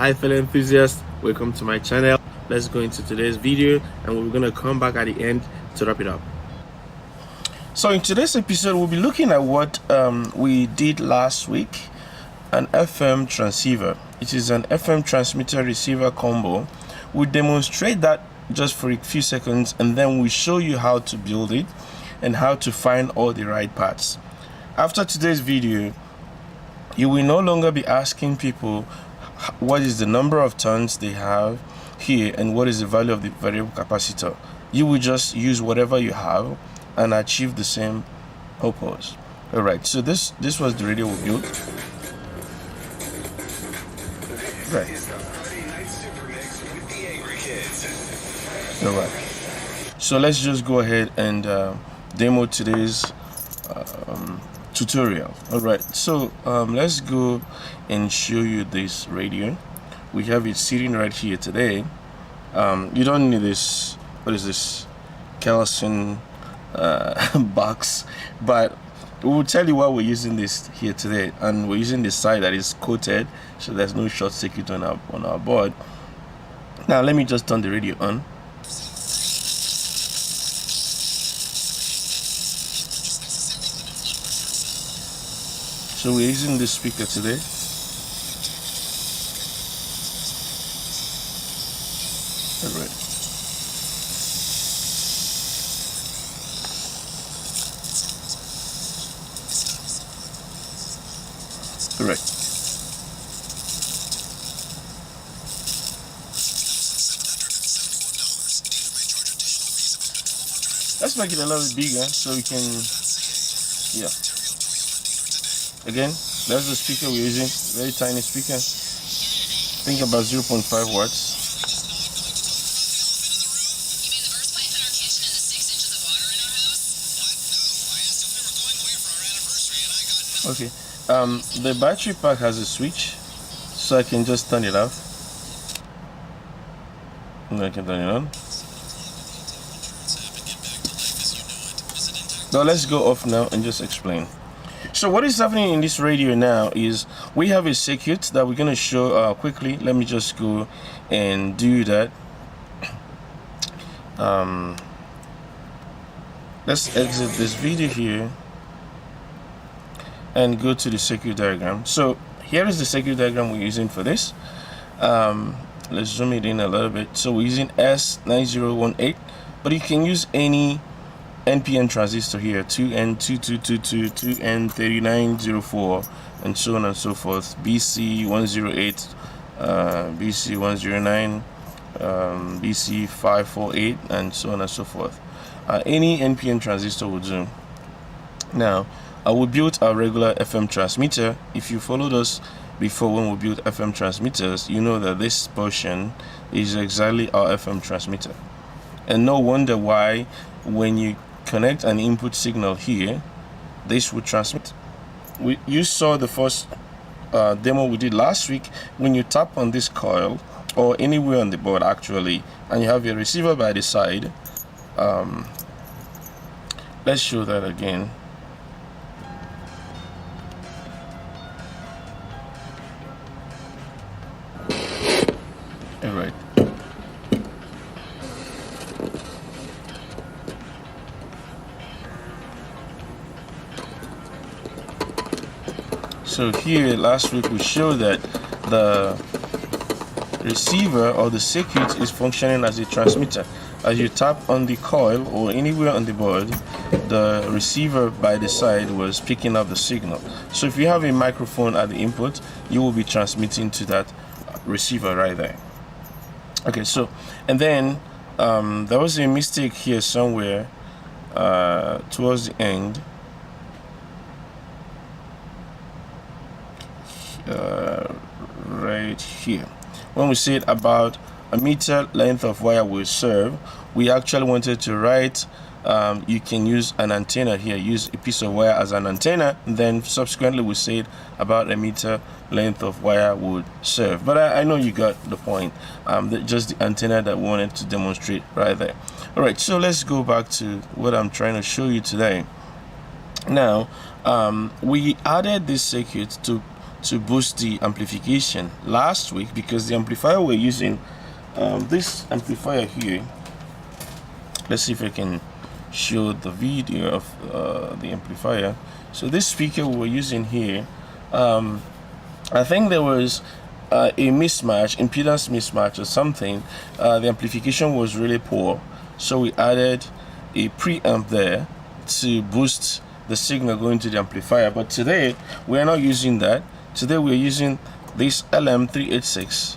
Hi fellow enthusiasts, welcome to my channel. Let's go into today's video and we're going to come back at the end to wrap it up. So in today's episode we'll be looking at what we did last week, an FM transceiver. It is an FM transmitter receiver combo. We'll demonstrate that just for a few seconds and then we'll show you how to build it and how to find all the right parts. After today's video, you will no longer be asking people what is the number of turns they have here and what is the value of the variable capacitor. You will just use whatever you have and achieve the same purpose. Alright, so this was the radio we built. Right. Alright. So let's just go ahead and demo today's tutorial. Alright, so let's go and show you this radio. We have it sitting right here today. You don't need this, what is this, Kelson box, but we will tell you why we're using this here today, and we're using the side that is coated so there's no short circuit on our board. Now let me just turn the radio on. So we're using this speaker today. Alright. Correct. Let's make it a little bit bigger so we can, yeah. Again, that's the speaker we're using, very tiny speaker. Think about 0.5 watts. Okay, the battery pack has a switch, so I can just turn it off. And I can turn it on. Now let's go off now and just explain. So what is happening in this radio now is we have a circuit that we're going to show quickly. Let me just go and do that. Let's exit this video here and go to the circuit diagram. So here is the circuit diagram we're using for this. Let's zoom it in a little bit. So we're using S9018, but you can use any NPN transistor here, 2N2222, 2N3904, and so on and so forth, BC108, BC109, BC548, and so on and so forth. Any NPN transistor will do. Now, we built our regular FM transmitter. If you followed us before when we built FM transmitters, you know that this portion is exactly our FM transmitter. And no wonder why when you connect an input signal here, this will transmit. You saw the first demo we did last week. When you tap on this coil or anywhere on the board actually, and you have your receiver by the side, let's show that again. All right. So here last week we showed that the receiver or the circuit is functioning as a transmitter. As you tap on the coil or anywhere on the board, the receiver by the side was picking up the signal. So if you have a microphone at the input, you will be transmitting to that receiver right there. Okay, so and then there was a mistake here somewhere towards the end. Right here, when we said about a meter length of wire will serve, we actually wanted to write you can use an antenna here, use a piece of wire as an antenna, and then subsequently we said about a meter length of wire would serve. But I know you got the point. Just the antenna that we wanted to demonstrate right there. All right, so let's go back to what I'm trying to show you today. Now we added this circuit to to boost the amplification last week, because the amplifier we're using, this amplifier here, let's see if I can show the video of the amplifier. So this speaker we're using here, I think there was a mismatch, impedance mismatch or something. The amplification was really poor, so we added a preamp there to boost the signal going to the amplifier. But today we are not using that. Today we are using this LM386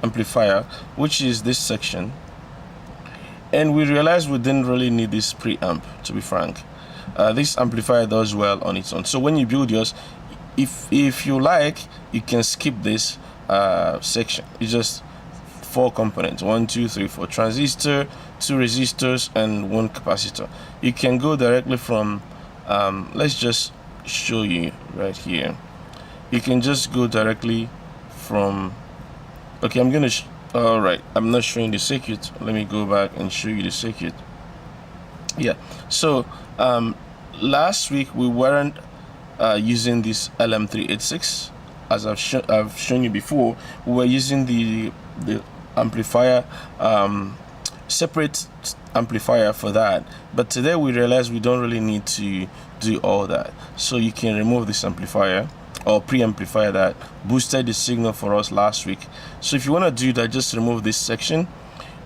amplifier, which is this section, and we realized we didn't really need this preamp, to be frank. This amplifier does well on its own. So when you build yours, if you like, you can skip this section. It's just 4 components: 1, 2, 3, 4 transistor, 2 resistors, and 1 capacitor. You can go directly from let's just show you right here. You can just go directly from, okay, I'm gonna all right, I'm not showing the circuit. Let me go back and show you the circuit. Yeah, so last week we weren't using this LM386, as I've shown you before. We were using the amplifier, separate amplifier for that. But today we realize we don't really need to do all that, so you can remove this amplifier or preamplifier that boosted the signal for us last week. So if you want to do that, just remove this section,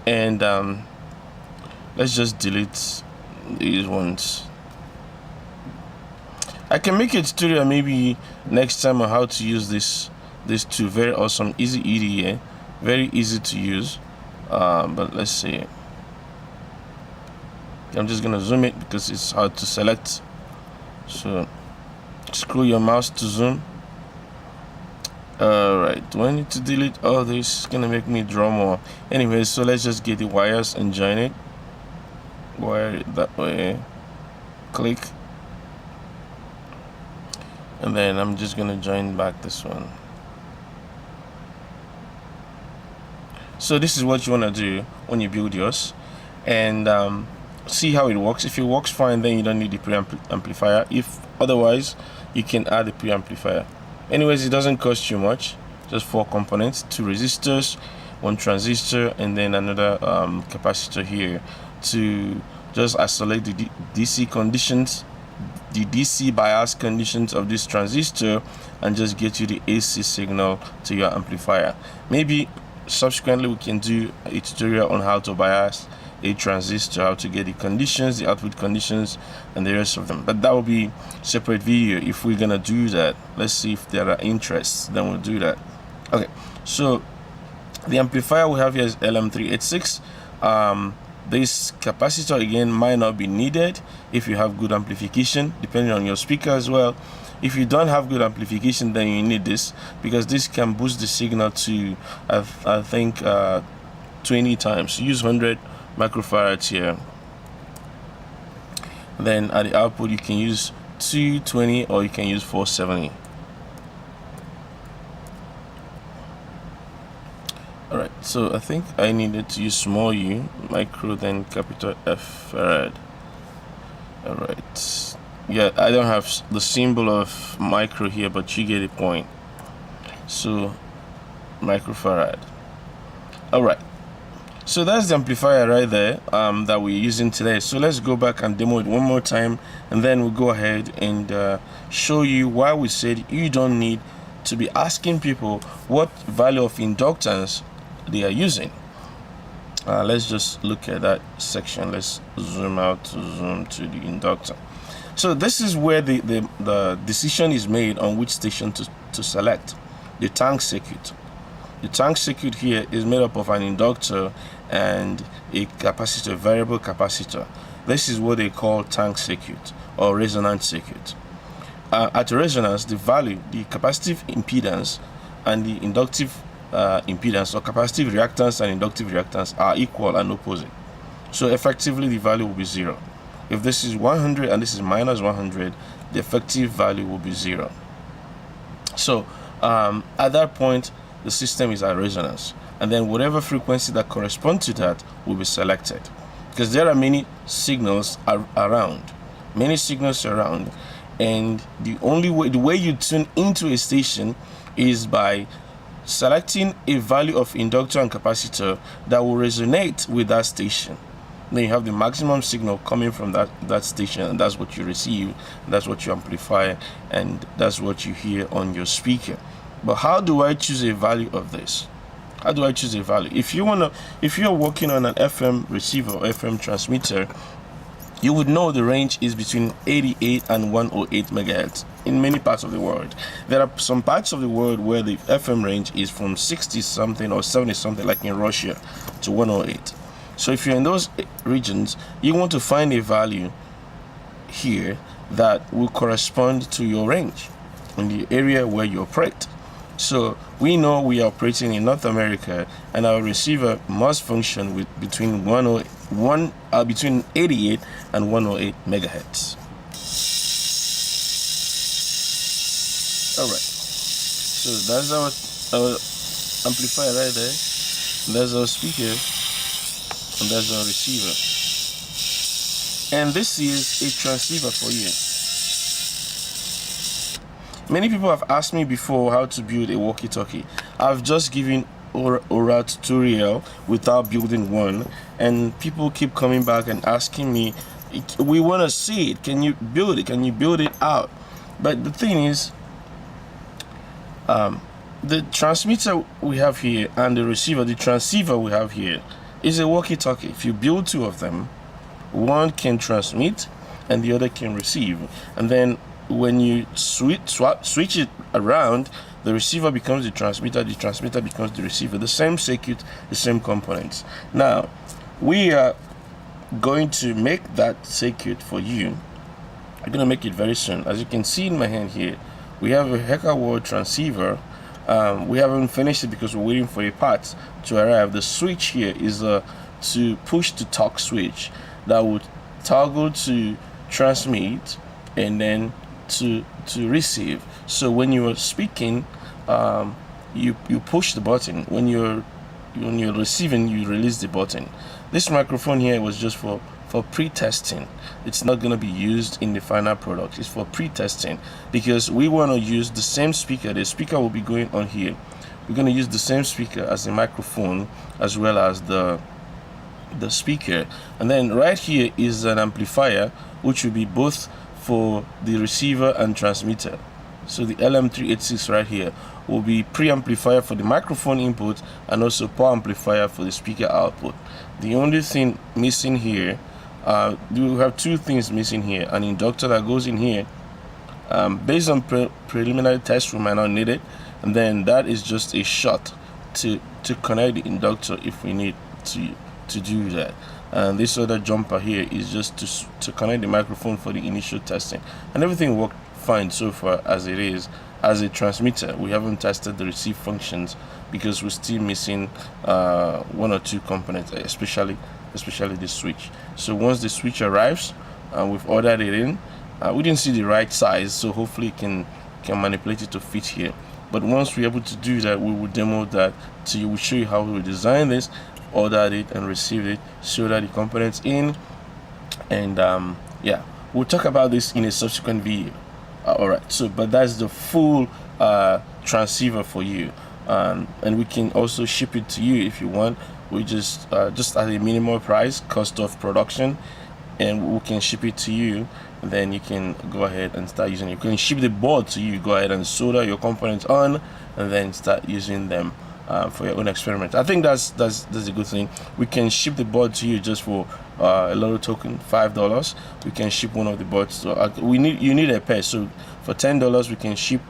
and let's just delete these ones. I can make a tutorial maybe next time on how to use this tool. Very awesome, easy EDA, very easy to use. But let's see. I'm just gonna zoom it because it's hard to select. So screw your mouse to zoom. Alright, do I need to delete all this? It's gonna make me draw more. Anyway, so let's just get the wires and join it. Wire it that way. Click. And then I'm just gonna join back this one. So this is what you wanna do when you build yours, and see how it works. If it works fine, then you don't need the preamplifier. If otherwise, you can add the preamplifier. Anyways, it doesn't cost you much. Just 4 components: 2 resistors, 1 transistor, and then another capacitor here to just isolate the DC conditions, the DC bias conditions of this transistor, and just get you the AC signal to your amplifier. Maybe subsequently we can do a tutorial on how to bias a transistor, how to get the conditions, the output conditions, and the rest of them. But that will be separate video if we're gonna do that. Let's see if there are interests, then we'll do that. Okay, so the amplifier we have here is LM386. This capacitor again might not be needed if you have good amplification, depending on your speaker as well. If you don't have good amplification, then you need this, because this can boost the signal to I think 20 times. Use 100 microfarads here. Then at the output you can use 220 or you can use 470. Alright, so I think I needed to use small u, micro, then capital F farad. Alright, yeah, I don't have the symbol of micro here, but you get the point. So microfarad. Alright, so that's the amplifier right there that we're using today. So let's go back and demo it one more time, and then we'll go ahead and show you why we said you don't need to be asking people what value of inductance they are using. Let's just look at that section. Let's zoom out to zoom to the inductor. So this is where the decision is made on which station to select. The tank circuit. The tank circuit here is made up of an inductor and a capacitor, variable capacitor. This is what they call tank circuit or resonance circuit. At resonance, the value, the capacitive impedance and the inductive impedance, or capacitive reactance and inductive reactance, are equal and opposite. So effectively the value will be 0. If this is 100 and this is minus 100, the effective value will be 0. So at that point the system is at resonance, and then whatever frequency that corresponds to that will be selected, because there are many signals around, and the way you tune into a station is by selecting a value of inductor and capacitor that will resonate with that station. Then you have the maximum signal coming from that station, and that's what you receive, that's what you amplify, and that's what you hear on your speaker. But how do I choose a value of this? How do I choose a value? If you're working on an FM receiver or FM transmitter, you would know the range is between 88 and 108 megahertz in many parts of the world. There are some parts of the world where the FM range is from 60 something or 70 something, like in Russia, to 108. So if you're in those regions, you want to find a value here that will correspond to your range in the area where you operate. So we know we are operating in North America, and our receiver must function with between 88 and 108 megahertz. All right. So that's our amplifier right there. That's our speaker, and that's our receiver. And this is a transceiver for you. Many people have asked me before how to build a walkie-talkie. I've just given oral tutorial without building one, and people keep coming back and asking me, we want to see it, can you build it, can you build it out? But the thing is, the transmitter we have here and the receiver, the transceiver we have here, is a walkie-talkie. If you build two of them, one can transmit and the other can receive, and then when you switch it around, the receiver becomes the transmitter becomes the receiver. The same circuit, the same components. Now, we are going to make that circuit for you. I'm going to make it very soon. As you can see in my hand here, we have a Hecker Ward transceiver. We haven't finished it because we're waiting for a part to arrive. The switch here is to push to talk switch that would toggle to transmit and then to receive. So when you are speaking, you push the button. When you're receiving, you release the button. This microphone here was just for pre-testing. It's not going to be used in the final product. It's for pre-testing because we want to use the same speaker. The speaker will be going on here. We're going to use the same speaker as the microphone as well as the speaker, and then right here is an amplifier which will be both for the receiver and transmitter. So the LM386 right here will be pre-amplifier for the microphone input and also power amplifier for the speaker output. The only thing missing here, we have two things missing here: an inductor that goes in here. Based on preliminary test, we might not need it, and then that is just a shot to connect the inductor if we need to do that. And this other jumper here is just to connect the microphone for the initial testing, and everything worked fine so far as it is. As a transmitter, we haven't tested the receive functions because we're still missing one or two components, especially the switch. So once the switch arrives, we've ordered it in. We didn't see the right size, so hopefully it can manipulate it to fit here. But once we're able to do that, we will demo that to you. We'll show you how we design this, ordered it, and received it, showed the components in, and yeah, we'll talk about this in a subsequent video. Alright, so but that's the full transceiver for you, and we can also ship it to you if you want. We just at a minimal price, cost of production, and we can ship it to you. And then you can go ahead and start using it. You can ship the board to you, go ahead and solder your components on, and then start using them for your own experiment. I think that's a good thing. We can ship the board to you just for a little token, $5. We can ship one of the boards. So you need a pair. So for $10, we can ship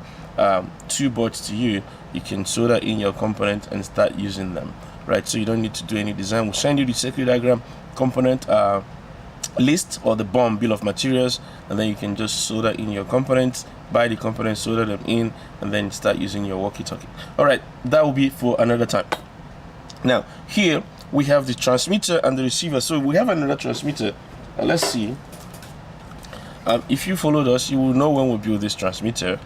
2 boards to you. You can solder in your component and start using them. Right. So you don't need to do any design. We'll send you the circuit diagram, component list, or the BOM, bill of materials, and then you can just solder in your components, buy the components, solder them in, and then start using your walkie-talkie. All right, that will be for another time. Now here we have the transmitter and the receiver. So we have another transmitter. Let's see. If you followed us, you will know when we build this transmitter.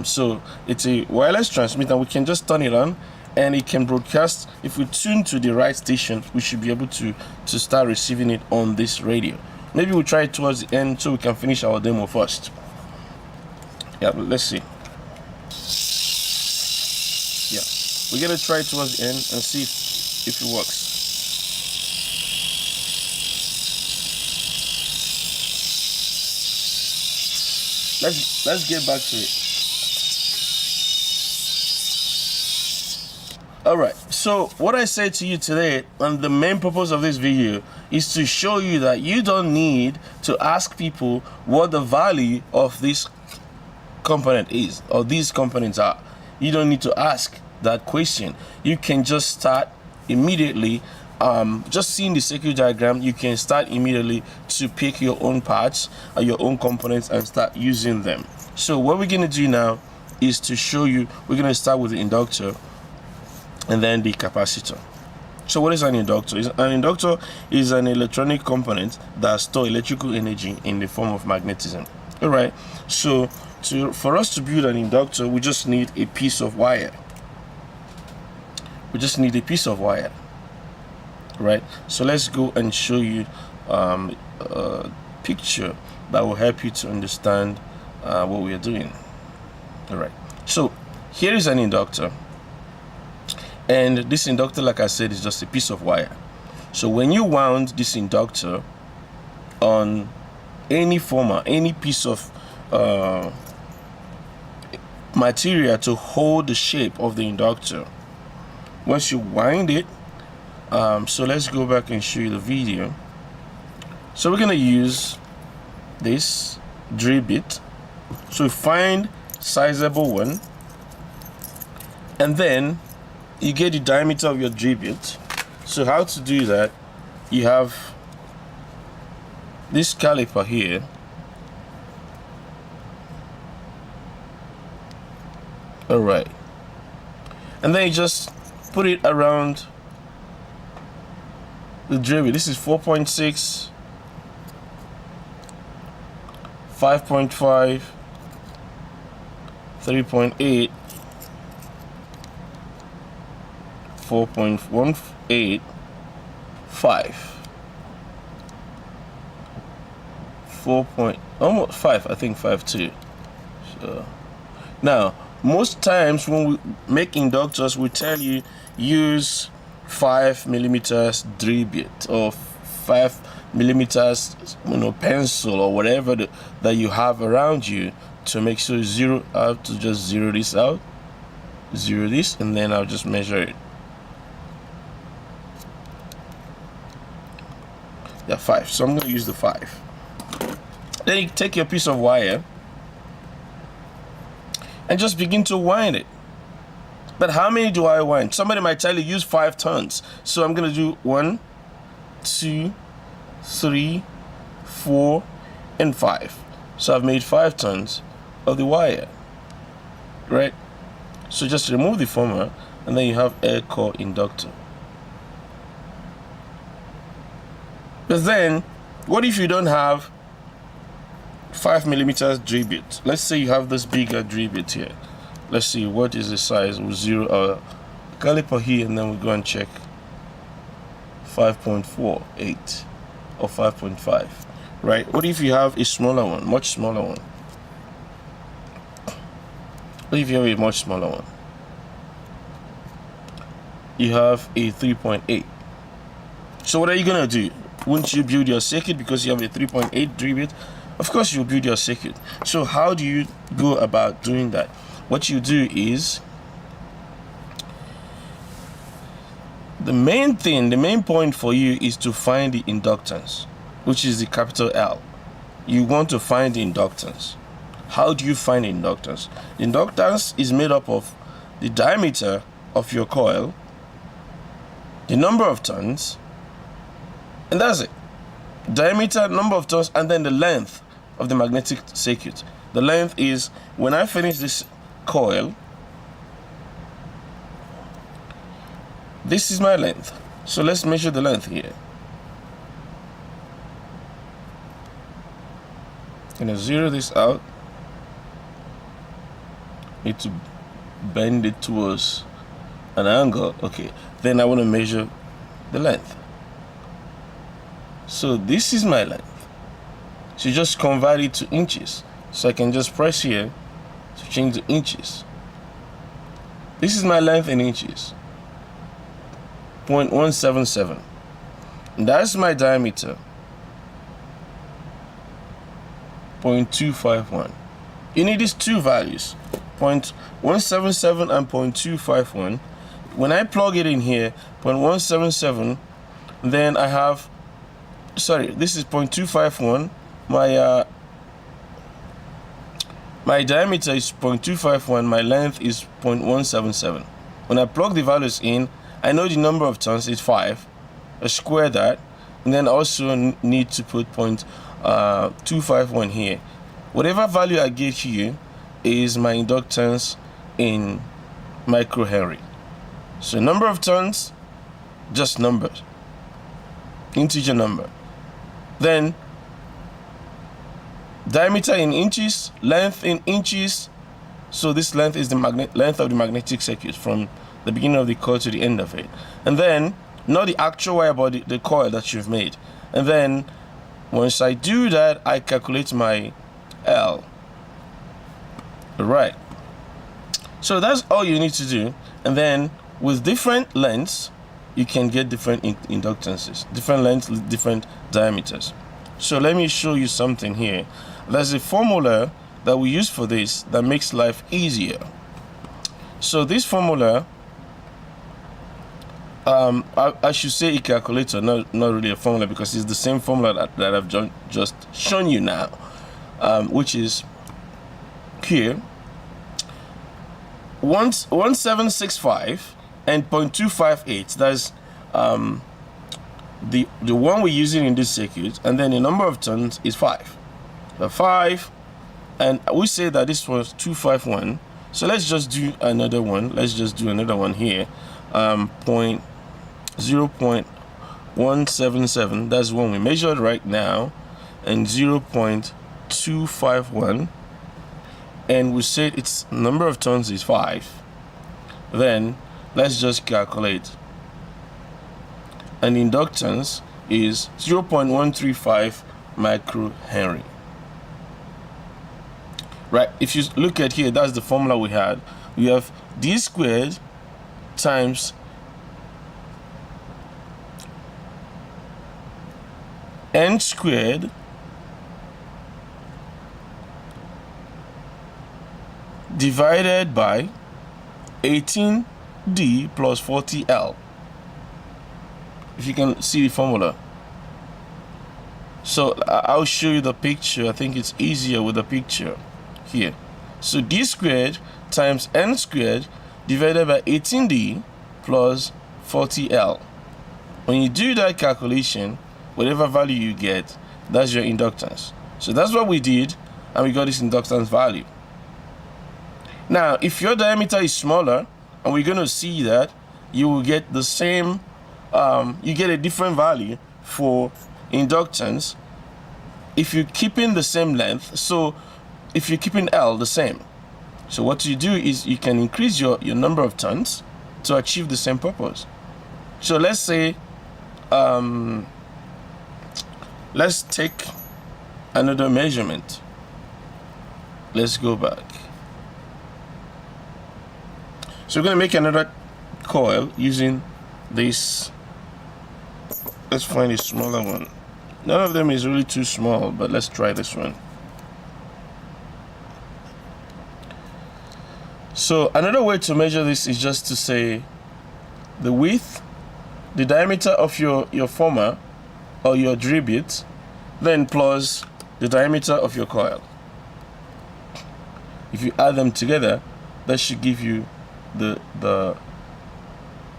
So it's a wireless transmitter. We can just turn it on and it can broadcast. If we tune to the right station, we should be able to start receiving it on this radio. Maybe we'll try it towards the end so we can finish our demo first. Yeah, let's see. Yeah, we're gonna try towards the end and see if it works. Let's get back to it. Alright, so what I said to you today, and the main purpose of this video, is to show you that you don't need to ask people what the value of this component is, or these components are. You don't need to ask that question. You can just start immediately. Just seeing the circuit diagram, you can start immediately to pick your own parts or your own components and start using them. So what we're going to do now is to show you. We're going to start with the inductor and then the capacitor. So what is an inductor? An inductor is an electronic component that stores electrical energy in the form of magnetism. All right, so for us to build an inductor, we just need a piece of wire. Right, so let's go and show you a picture that will help you to understand what we are doing. All right, so here is an inductor, and this inductor, like I said, is just a piece of wire. So when you wound this inductor on any former, any piece of material to hold the shape of the inductor, once you wind it, so let's go back and show you the video. So we're gonna use this drill bit. So find sizable one, and then you get the diameter of your drill bit. So how to do that? You have this caliper here. All right, and then you just put it around the drill bit. This is 4.6, 5.5, 3.8, 4.18, 5, almost 5, I think 5.2. So now, most times when we make inductors, we tell you use 5mm drill bit or 5mm, pencil or whatever that you have around you, to make sure zero. I have to just zero this out, and then I'll just measure it. Yeah, 5. So I'm going to use the 5. Then you take your piece of wire and just begin to wind it. But how many do I wind? Somebody might tell you use 5 turns. So I'm going to do 1, 2, 3, 4, and 5. So I've made 5 turns of the wire, right? So just remove the former, and then you have air core inductor. But then, what if you don't have 5mm drill bit? Let's say you have this bigger drill bit here. Let's see what is the size with zero caliper here, and then we go and check 5.48 or 5.5, right? What if you have a smaller one, much smaller one? What if you have a much smaller one? You have a 3.8. So what are you gonna do? Wouldn't you build your circuit because you have a 3.8 drill bit? Of course you'll build your circuit. So how do you go about doing that? What you do is, the main point for you is to find the inductance, which is the capital L. You want to find the inductance. How do you find the inductance? The inductance is made up of the diameter of your coil, the number of turns, and that's it. Diameter, number of turns, and then the length of the magnetic circuit. The length is, when I finish this coil, this is my length. So let's measure the length here. I'm gonna zero this out. Need to bend it towards an angle. Okay, then I want to measure the length. So this is my length. So just convert it to inches. So I can just press here to change to inches. This is my length in inches, 0.177. That's my diameter, 0.251. You need these two values, 0.177 and 0.251. When I plug it in here, 0.177, then I have, sorry, this is 0.251. My diameter is 0.251, my length is 0.177. When I plug the values in, I know the number of turns is 5. I square that, and then also need to put 0.251 here. Whatever value I get here is my inductance in microhenry. So number of turns, just numbers, integer number. Then diameter in inches, length in inches. So this length is the length of the magnetic circuit from the beginning of the coil to the end of it. And then not the actual wire, but the coil that you've made. And then once I do that, I calculate my L. Right. So that's all you need to do. And then with different lengths, you can get different inductances. Different lengths, different diameters. So let me show you something here. There's a formula that we use for this that makes life easier. So this formula, I should say a calculator, not really a formula, because it's the same formula that I've just shown you now, which is here, 1765 and 0.258. That's the one we're using in this circuit, and then the number of turns is 5. The 5, and we say that this was 251. So let's just do another one. Let's just do another one here. 0.177. That's one we measured right now, and 0.251. And we said its number of turns is 5. Then let's just calculate. And inductance is 0.135 microhenry. Right, if you look at here, that's the formula we had. We have d squared times n squared divided by 18d plus 40l. If you can see the formula. So I'll show you the picture. I think it's easier with the picture here. So d squared times n squared divided by 18d plus 40l. When you do that calculation, whatever value you get, that's your inductance. So that's what we did, and we got this inductance value. Now, if your diameter is smaller, and we're going to see that, you will get the same, you get a different value for inductance if you're keeping the same length. So if you're keeping L the same, so what you do is you can increase your number of turns to achieve the same purpose. So let's say, let's take another measurement. Let's go back. So we're going to make another coil using this. Let's find a smaller one. None of them is really too small, but let's try this one. So another way to measure this is just to say the width, the diameter of your former or your drill bit, then plus the diameter of your coil. If you add them together, that should give you the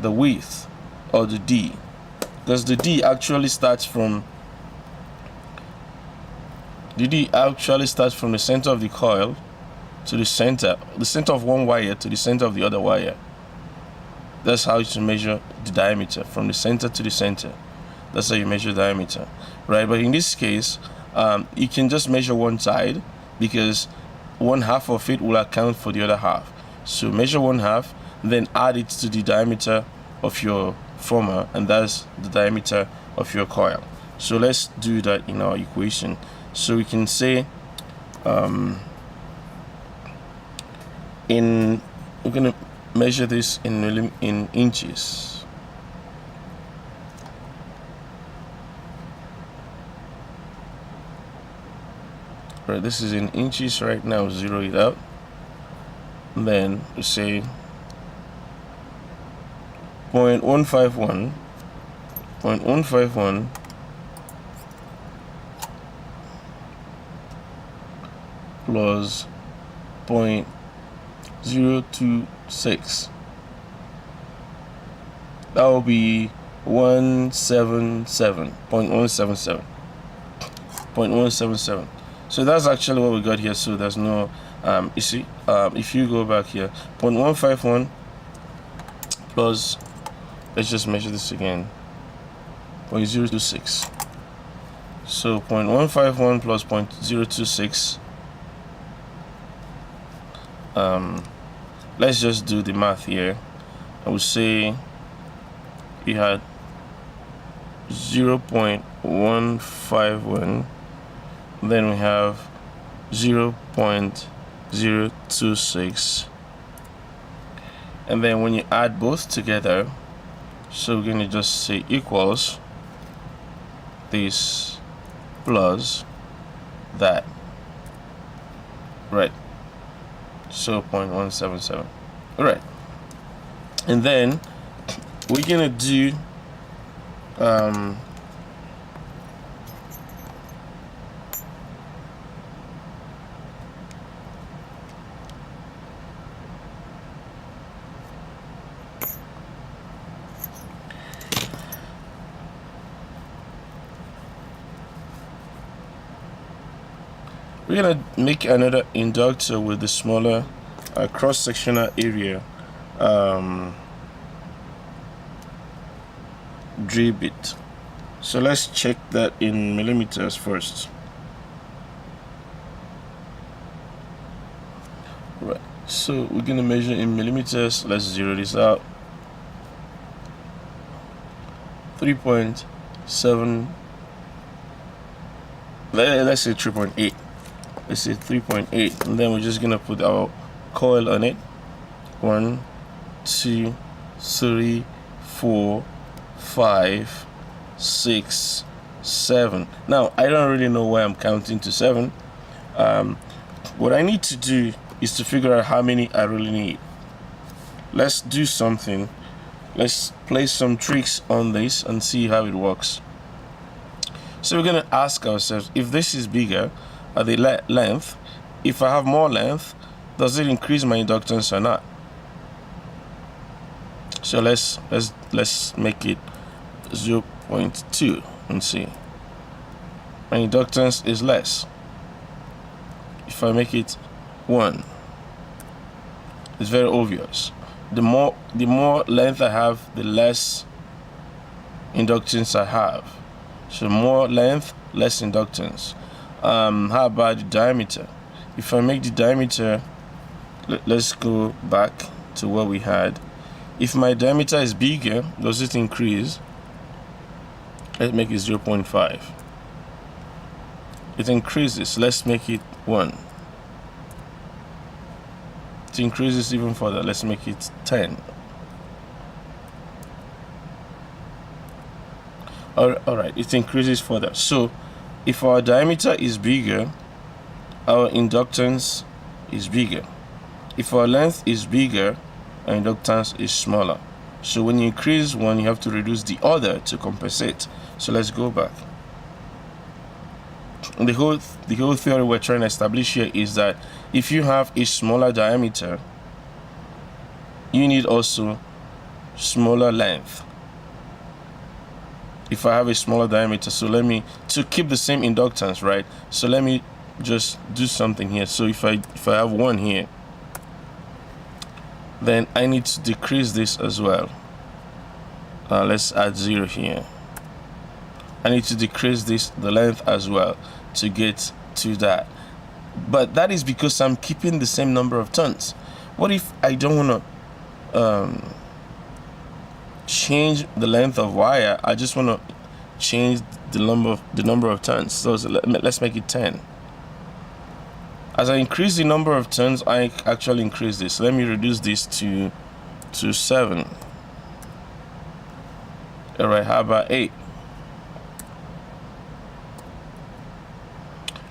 width, or the D, because the D actually starts from the center of the coil to the center of one wire to the center of the other wire. That's how you measure the diameter, from the center to the center. That's how you measure diameter, right? But in this case, you can just measure one side, because one half of it will account for the other half. So measure one half, then add it to the diameter of your former, and that's the diameter of your coil. So let's do that in our equation. So we can say we're gonna measure this in inches. Right, this is in inches right now. Zero it out. And then we say 0.151 plus 0.026. That will be 0.177. So that's actually what we got here. So there's no you see, if you go back here, 0.151 plus, let's just measure this again, 0.026. So 0.151 plus 0.026. Let's just do the math here. I would say we had 0.151, then we have 0.026, and then when you add both together, so we're going to just say equals this plus that, right? So 0.177. all right, and then we're gonna do we're gonna make another inductor with the smaller cross-sectional area drill bit. So let's check that in millimeters first. Right, so we're gonna measure in millimeters. Let's zero this out. 3.7, let's say 3.8. Let's say 3.8, and then we're just gonna put our coil on it. 1, 2, 3, 4, 5, 6, 7. Now I don't really know why I'm counting to 7. What I need to do is to figure out how many I really need. Let's do something. Let's play some tricks on this and see how it works. So we're gonna ask ourselves, if this is bigger at the length, if I have more length, does it increase my inductance or not? So let's make it 0.2 and see. My inductance is less. If I make it 1, it's very obvious. The more length I have, the less inductance I have. So more length, less inductance. How about the diameter? If I make the diameter, let's go back to what we had. If my diameter is bigger, does it increase? Let's make it 0.5. It increases. Let's make it 1. It increases even further. Let's make it 10. Alright, it increases further. So if our diameter is bigger, our inductance is bigger. If our length is bigger, our inductance is smaller. So when you increase one, you have to reduce the other to compensate. So let's go back. And the whole theory we're trying to establish here is that if you have a smaller diameter, you need also smaller length. If I have a smaller diameter, so to keep the same inductance, right? So let me just do something here. So if I have 1 here, then I need to decrease this as well. Let's add 0 here. I need to decrease the length as well to get to that. But that is because I'm keeping the same number of turns. What if I don't want to change the length of wire? I just want to change the number of turns. So let's make it 10. As I increase the number of turns, I actually increase this. Let me reduce this to 7. All right, how about 8?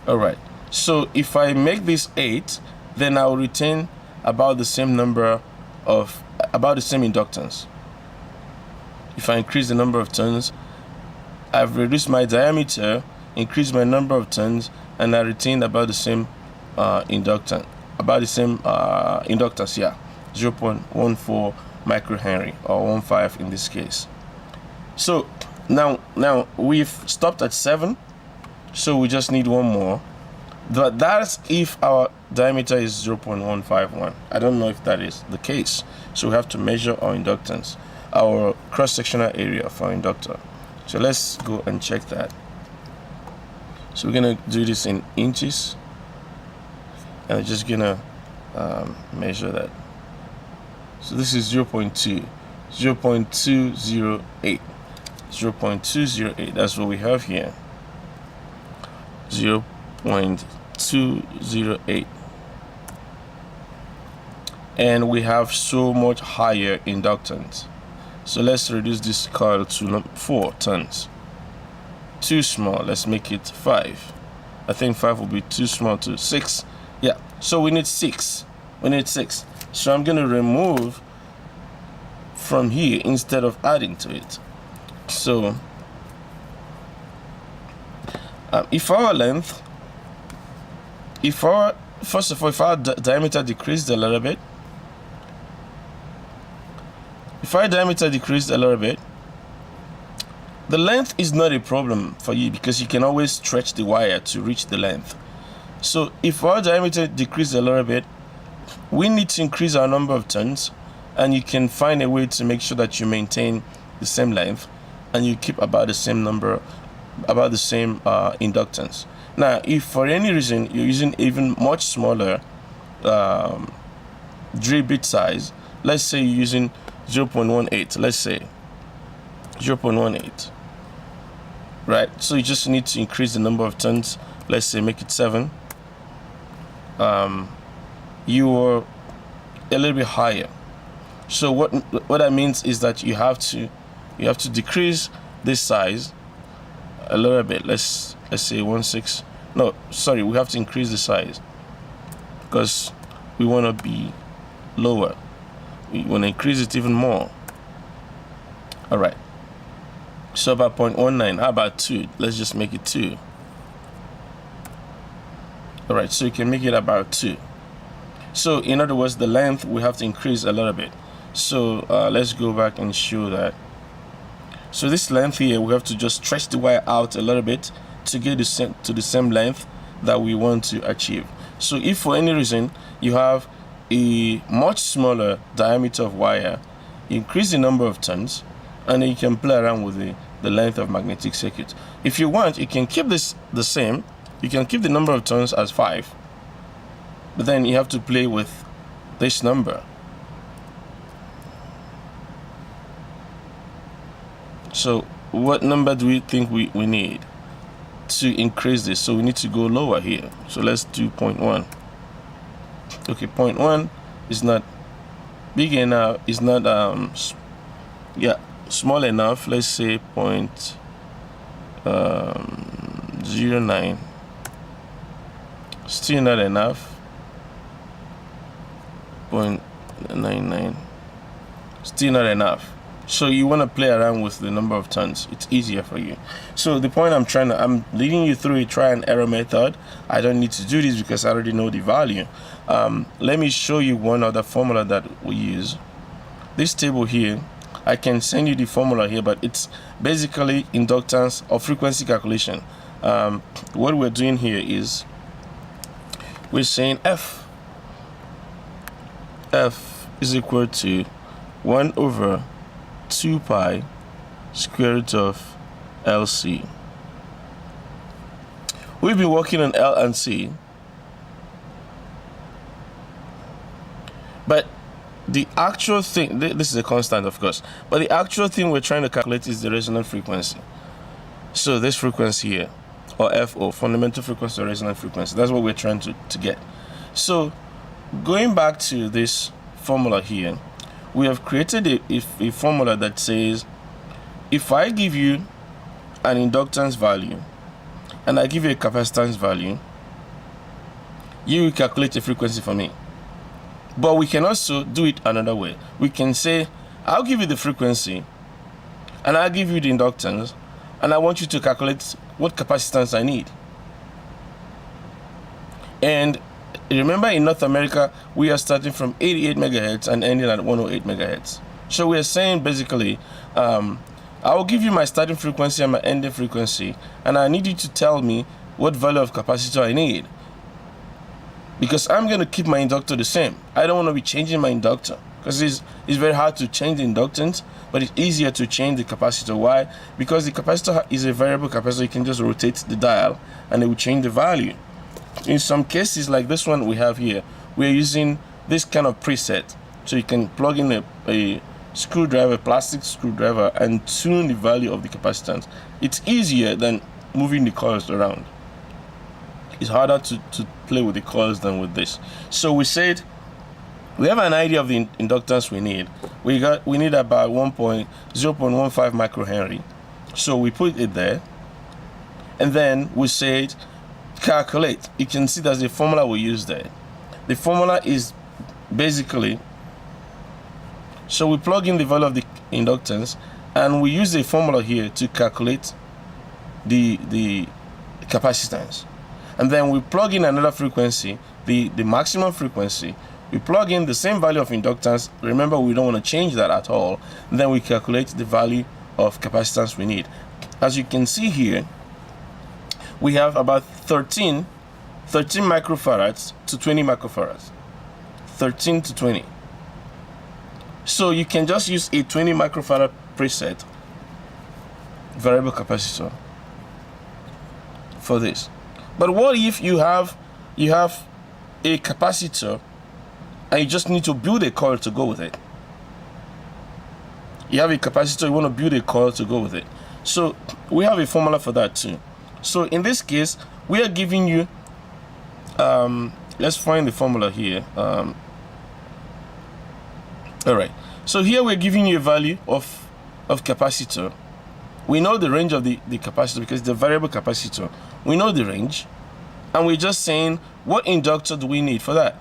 All right, so if I make this 8, then I'll retain about the same number of, about the same inductance. If I increase the number of turns, I've reduced my diameter, increased my number of turns, and I retained about the same inductance, inductance, yeah, 0.14 microhenry, or 1.5 in this case. So now we've stopped at 7, so we just need one more. But that's if our diameter is 0.151. I don't know if that is the case, so we have to measure our inductance, our cross-sectional area of our inductor. So let's go and check that. So we're gonna do this in inches, and I'm just gonna measure that. So this is 0.2, 0.208, 0.208. That's what we have here. 0.208, and we have so much higher inductance. So let's reduce this coil to 4 turns. Too small. Let's make it 5. I think 5 will be too small. To 6. Yeah. So we need 6. We need 6. So I'm going to remove from here instead of adding to it. So if our length, first of all, if our diameter decreased a little bit, the length is not a problem for you because you can always stretch the wire to reach the length. So if our diameter decreased a little bit, we need to increase our number of turns, and you can find a way to make sure that you maintain the same length and you keep about the same number, about the same inductance. Now, if for any reason you're using even much smaller drill bit size, let's say you're using 0.18, let's say 0.18, right? So you just need to increase the number of turns. Let's say make it 7. You are a little bit higher. So what that means is that you have to decrease this size a little bit. Let's say 1/6. No, sorry, we have to increase the size because we want to be lower. We want to increase it even more. All right. So about 0.19. How about 2? Let's just make it 2. All right. So you can make it about 2. So in other words, the length we have to increase a little bit. So let's go back and show that. So this length here, we have to just stretch the wire out a little bit to get to the same length that we want to achieve. So if for any reason you have a much smaller diameter of wire, increase the number of turns, and then you can play around with the length of magnetic circuit. If you want, you can keep this the same. You can keep the number of turns as 5, but then you have to play with this number. So what number do we think we need to increase this? So we need to go lower here. So let's do 0.1. Okay, 0.1 is not big enough. It's not small enough. Let's say 0.09. Still not enough. 0.99. Still not enough. So you want to play around with the number of turns. It's easier for you. So the point I'm leading you through a try and error method. I don't need to do this because I already know the value. Let me show you one other formula that we use. This table here, I can send you the formula here, but it's basically inductance or frequency calculation. What we're doing here is we're saying F is equal to 1 over 2 pi square root of LC. We've been working on L and C, but the actual thing, this is a constant of course, but the actual thing we're trying to calculate is the resonant frequency. So this frequency here, or FO, fundamental frequency or resonant frequency. That's what we're trying to get. So going back to this formula here, we have created a formula that says if I give you an inductance value and I give you a capacitance value, you will calculate a frequency for me. But we can also do it another way. We can say, I'll give you the frequency and I'll give you the inductance, and I want you to calculate what capacitance I need. And remember, in North America, we are starting from 88 megahertz and ending at 108 megahertz. So we are saying basically, I will give you my starting frequency and my ending frequency, and I need you to tell me what value of capacitor I need. Because I'm going to keep my inductor the same. I don't want to be changing my inductor, because it's very hard to change the inductance, but it's easier to change the capacitor. Why? Because the capacitor is a variable capacitor. You can just rotate the dial and it will change the value. In some cases like this one we have here, we're using this kind of preset. So you can plug in a screwdriver, plastic screwdriver, and tune the value of the capacitance. It's easier than moving the coils around. It's harder to play with the coils than with this. So we said we have an idea of the inductance we need. We need about 0.15 microhenry. So we put it there, and then we said calculate. You can see there's a formula we use there. The formula is basically, so we plug in the value of the inductance, and we use a formula here to calculate the capacitance. And then we plug in another frequency, the maximum frequency. We plug in the same value of inductance. Remember, we don't want to change that at all. And then we calculate the value of capacitance we need. As you can see here, we have about 13 microfarads to 20 microfarads. 13 to 20. So you can just use a 20 microfarad preset variable capacitor for this. But what if you have a capacitor and you just need to build a coil to go with it? You have a capacitor, you want to build a coil to go with it. So we have a formula for that too. So in this case, we are giving you, let's find the formula here. All right. So here we're giving you a value of capacitor. We know the range of the capacitor because it's a variable capacitor. We know the range, and we're just saying what inductor do we need for that.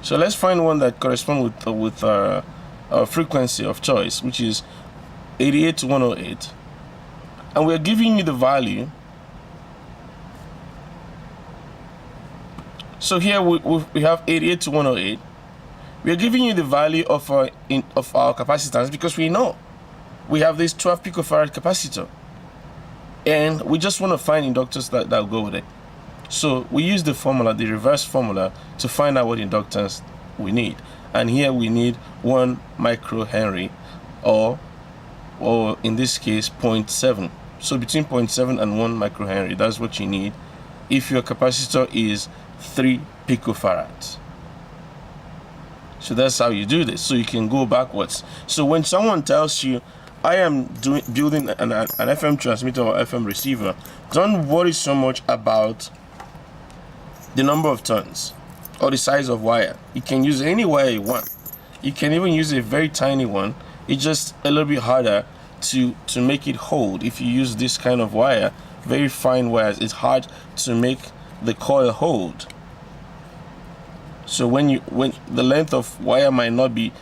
So let's find one that corresponds with our frequency of choice, which is 88 to 108, and we're giving you the value. So here we have 88 to 108. We're giving you the value of our capacitance because we know we have this 12 picofarad capacitor, and we just want to find inductors that will go with it. So we use the formula, the reverse formula, to find out what inductance we need. And here we need 1 microhenry, or in this case 0.7. So between 0.7 and 1 microhenry, that's what you need if your capacitor is 3 picofarads. So that's how you do this. So you can go backwards. So when someone tells you, I am building an FM transmitter or FM receiver, don't worry so much about the number of turns or the size of wire. You can use any wire you want. You can even use a very tiny one. It's just a little bit harder to make it hold. If you use this kind of wire, very fine wires, it's hard to make the coil hold. So when the length of wire might not be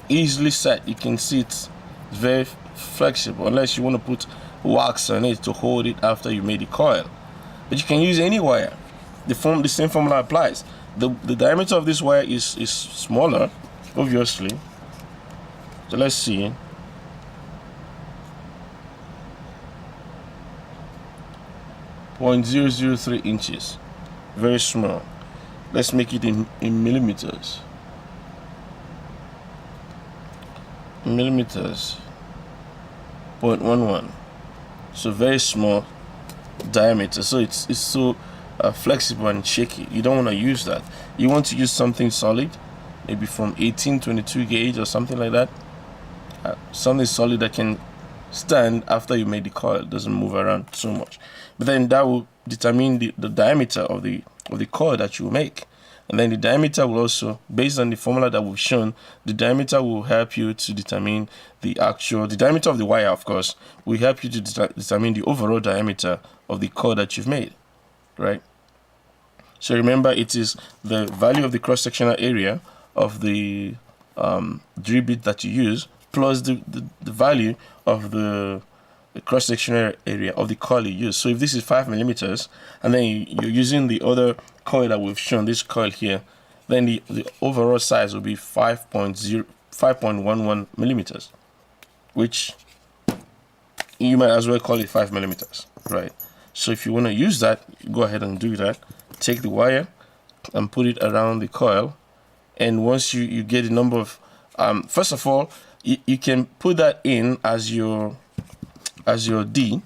easily set, you can see it's very flexible, unless you want to put wax on it to hold it after you made the coil. But you can use any wire. The same formula applies. The diameter of this wire is smaller, obviously. So let's see. .003 inches, very small. Let's make it in millimeters. Millimeters, 0.11. So very small diameter. So it's so flexible and shaky. You don't want to use that. You want to use something solid, maybe from 1822 gauge or something like that. Something solid that can stand after you made the coil. It doesn't move around so much. But then that will determine the diameter of the coil that you will make. And then the diameter will also, based on the formula that we've shown, the diameter will help you to determine the diameter of the wire, of course, will help you to determine the overall diameter of the coil that you've made, right? So remember, it is the value of the cross-sectional area of the drill bit that you use plus the value of the cross-sectional area of the coil you use. So if this is 5 millimeters, and then you're using the other coil that we've shown, this coil here, then the overall size will be 5.11 millimeters, which you might as well call it 5 millimeters, right? So if you want to use that, go ahead and do that. Take the wire and put it around the coil, and once you get the number of first of all, you can put that in as your D.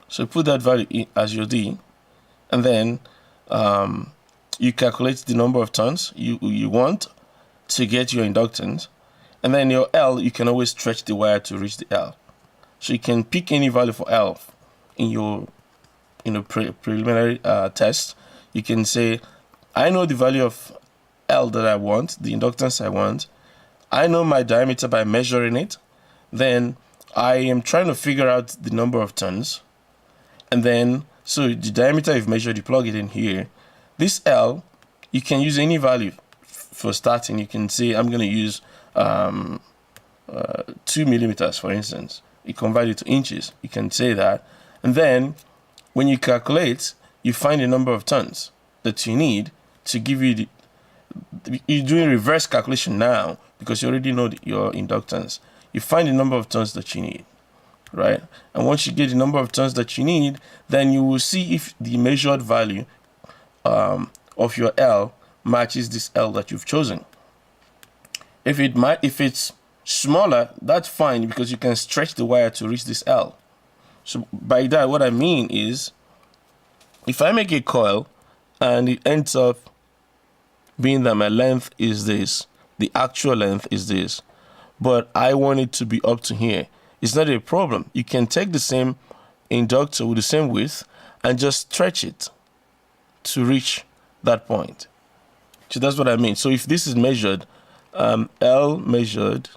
So put that value in as your D, and then you calculate the number of turns you want to get your inductance, and then your L, you can always stretch the wire to reach the L. So you can pick any value for L in your preliminary test. You can say, I know the value of L that I want, the inductance I want. I know my diameter by measuring it. Then I am trying to figure out the number of turns. And then, so the diameter you've measured, you plug it in here. This L, you can use any value for starting. You can say, I'm going to use 2 millimeters, for instance. You convert it to inches. You can say that. And then, when you calculate, you find the number of turns that you need to give you you're doing reverse calculation now because you already know your inductance. You find the number of turns that you need, right? And once you get the number of turns that you need, then you will see if the measured value of your L matches this L that you've chosen. If it's smaller, that's fine because you can stretch the wire to reach this L. So by that, what I mean is, if I make a coil and it ends up being that my length is this, the actual length is this, but I want it to be up to here, it's not a problem. You can take the same inductor with the same width and just stretch it to reach that point. So that's what I mean. So if this is measured, L measured,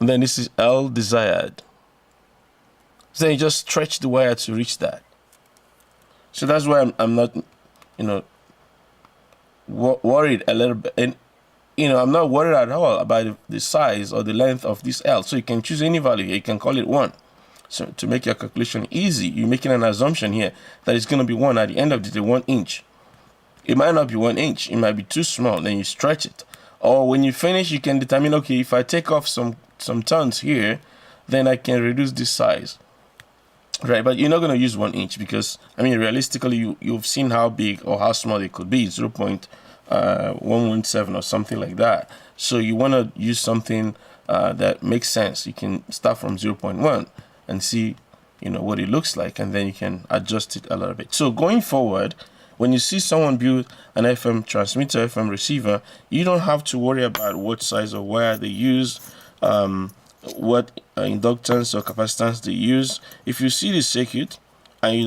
and then this is L desired, so then you just stretch the wire to reach that. So that's why I'm not, worried a little bit. And, I'm not worried at all about the size or the length of this L. So you can choose any value here. You can call it 1. So to make your calculation easy, you're making an assumption here that it's going to be 1 at the end of the day, 1 inch. It might not be 1 inch. It might be too small. Then you stretch it. Or when you finish, you can determine, okay, if I take off some turns here, then I can reduce this size. Right, but you're not going to use 1 inch because, realistically, you've seen how big or how small it could be, 0.117 or something like that. So you want to use something that makes sense. You can start from 0.1 and see, what it looks like, and then you can adjust it a little bit. So going forward, when you see someone build an FM transmitter, FM receiver, you don't have to worry about what size of wire they use, what inductance or capacitance they use. If you see the circuit and it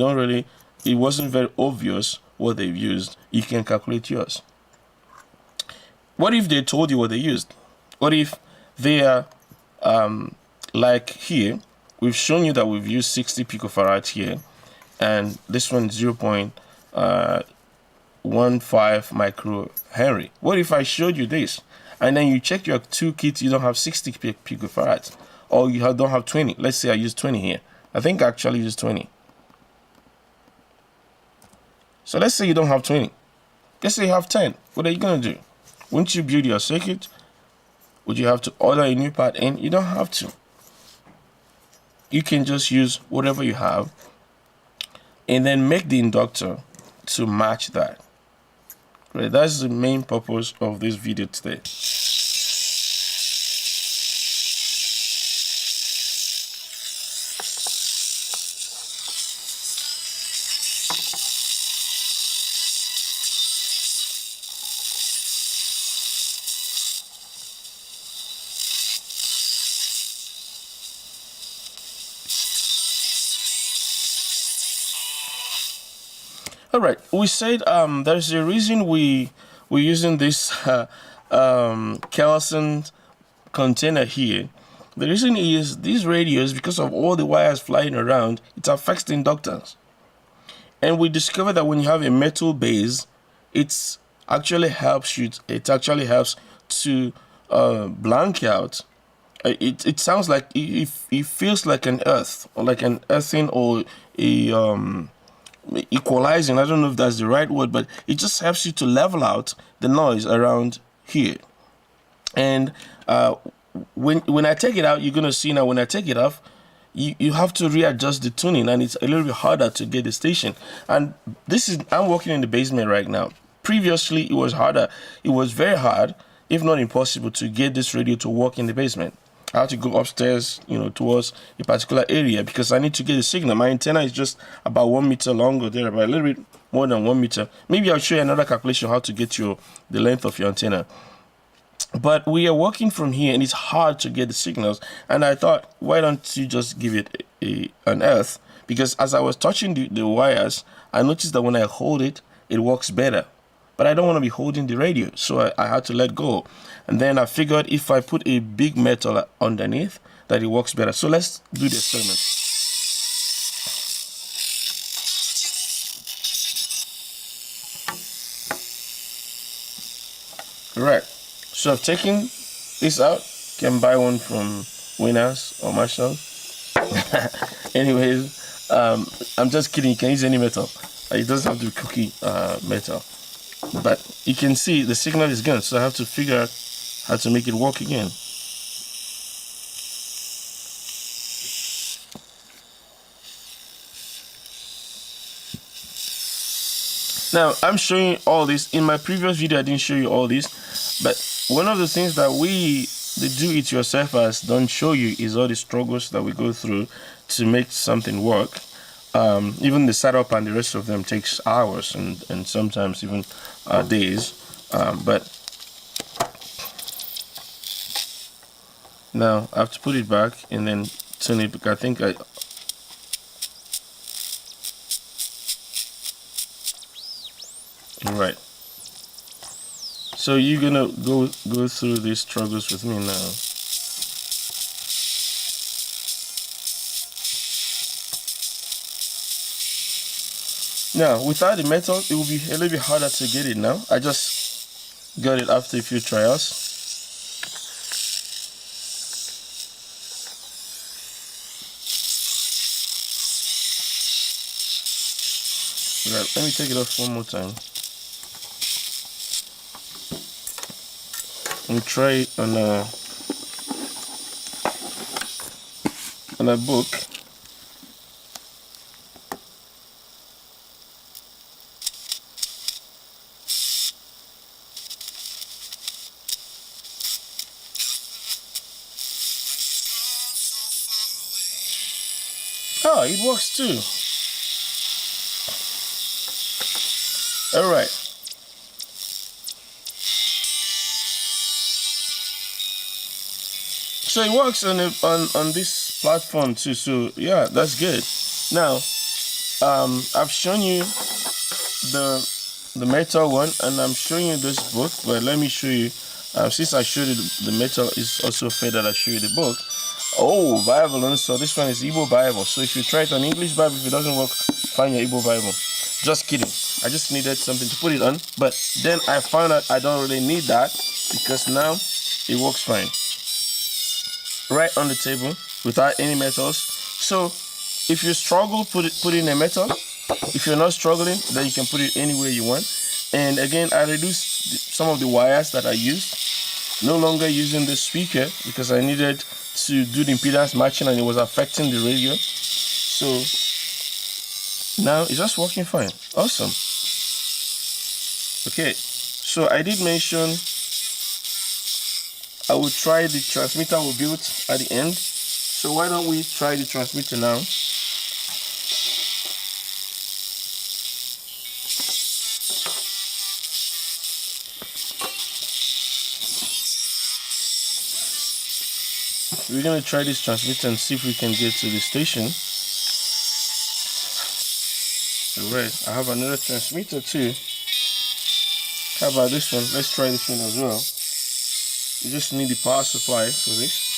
wasn't very obvious what they've used, you can calculate yours. What if they told you what they used? What if they are like here? We've shown you that we've used 60 picofarads here, and this one 0.15 microhenry. What if I showed you this, and then you check your two kits, you don't have 60 picofarads, or you don't have 20. Let's say I use 20 here. I think I actually use 20. So let's say you don't have 20. Let's say you have 10. What are you going to do? Once you build your circuit, would you have to order a new part in? You don't have to. You can just use whatever you have and then make the inductor to match that. Right, that's the main purpose of this video today. All right, we said there's a reason we're using this Kelson container here. The reason is these radios, because of all the wires flying around, it affects the inductance. And we discovered that when you have a metal base, it actually helps to blank out. It sounds like it feels like an earth, or like an earthing, or a equalizing. I don't know if that's the right word, but it just helps you to level out the noise around here. And when I take it out, you're gonna see now when I take it off, you have to readjust the tuning, and it's a little bit harder to get the station. And I'm working in the basement right now. Previously, it was harder. It was very hard, if not impossible, to get this radio to work in the basement. I had to go upstairs, towards a particular area, because I need to get a signal. My antenna is just about 1 meter long, or there, about a little bit more than 1 meter. Maybe I'll show you another calculation how to get the length of your antenna. But we are working from here, and it's hard to get the signals. And I thought, why don't you just give it an earth? Because as I was touching the wires, I noticed that when I hold it, it works better. But I don't want to be holding the radio, so I had to let go. And then I figured if I put a big metal underneath, that it works better. So let's do the experiment. Right. So I've taken this out. You can buy one from Winners or Marshalls. Anyways, I'm just kidding. You can use any metal. It doesn't have to be cookie metal. But you can see the signal is gone, so I have to figure out how to make it work again. Now, I'm showing you all this. In my previous video, I didn't show you all this. But one of the things that the do-it-yourselfers don't show you is all the struggles that we go through to make something work. Even the setup and the rest of them takes hours and sometimes even days. But now I have to put it back and then turn it, because I think right. So you're gonna go through these struggles with me now. Now, without the metal, it will be a little bit harder to get it now. I just got it after a few trials. Right, let me take it off one more time. And try it on a book. Oh, it works too. All right. So it works on this platform too. So yeah, that's good. Now, I've shown you the metal one, and I'm showing you this book. But let me show you. Since I showed you the metal is also faded, I show you the book. Oh, Bible. So this one is Igbo Bible. So if you try it on English Bible, if it doesn't work, find your Igbo Bible. Just kidding. I just needed something to put it on. But then I found out I don't really need that, because now it works fine. Right on the table without any metals. So if you struggle, put in a metal. If you're not struggling, then you can put it anywhere you want. And again, I reduced some of the wires that I used. No longer using the speaker, because I needed to do the impedance matching, and it was affecting the radio. So now it's just working fine. Awesome. Okay, so I did mention I will try the transmitter we built at the end. So why don't we try the transmitter now? We're going to try this transmitter and see if we can get to the station. Alright, I have another transmitter too. How about this one? Let's try this one as well. You just need the power supply for this.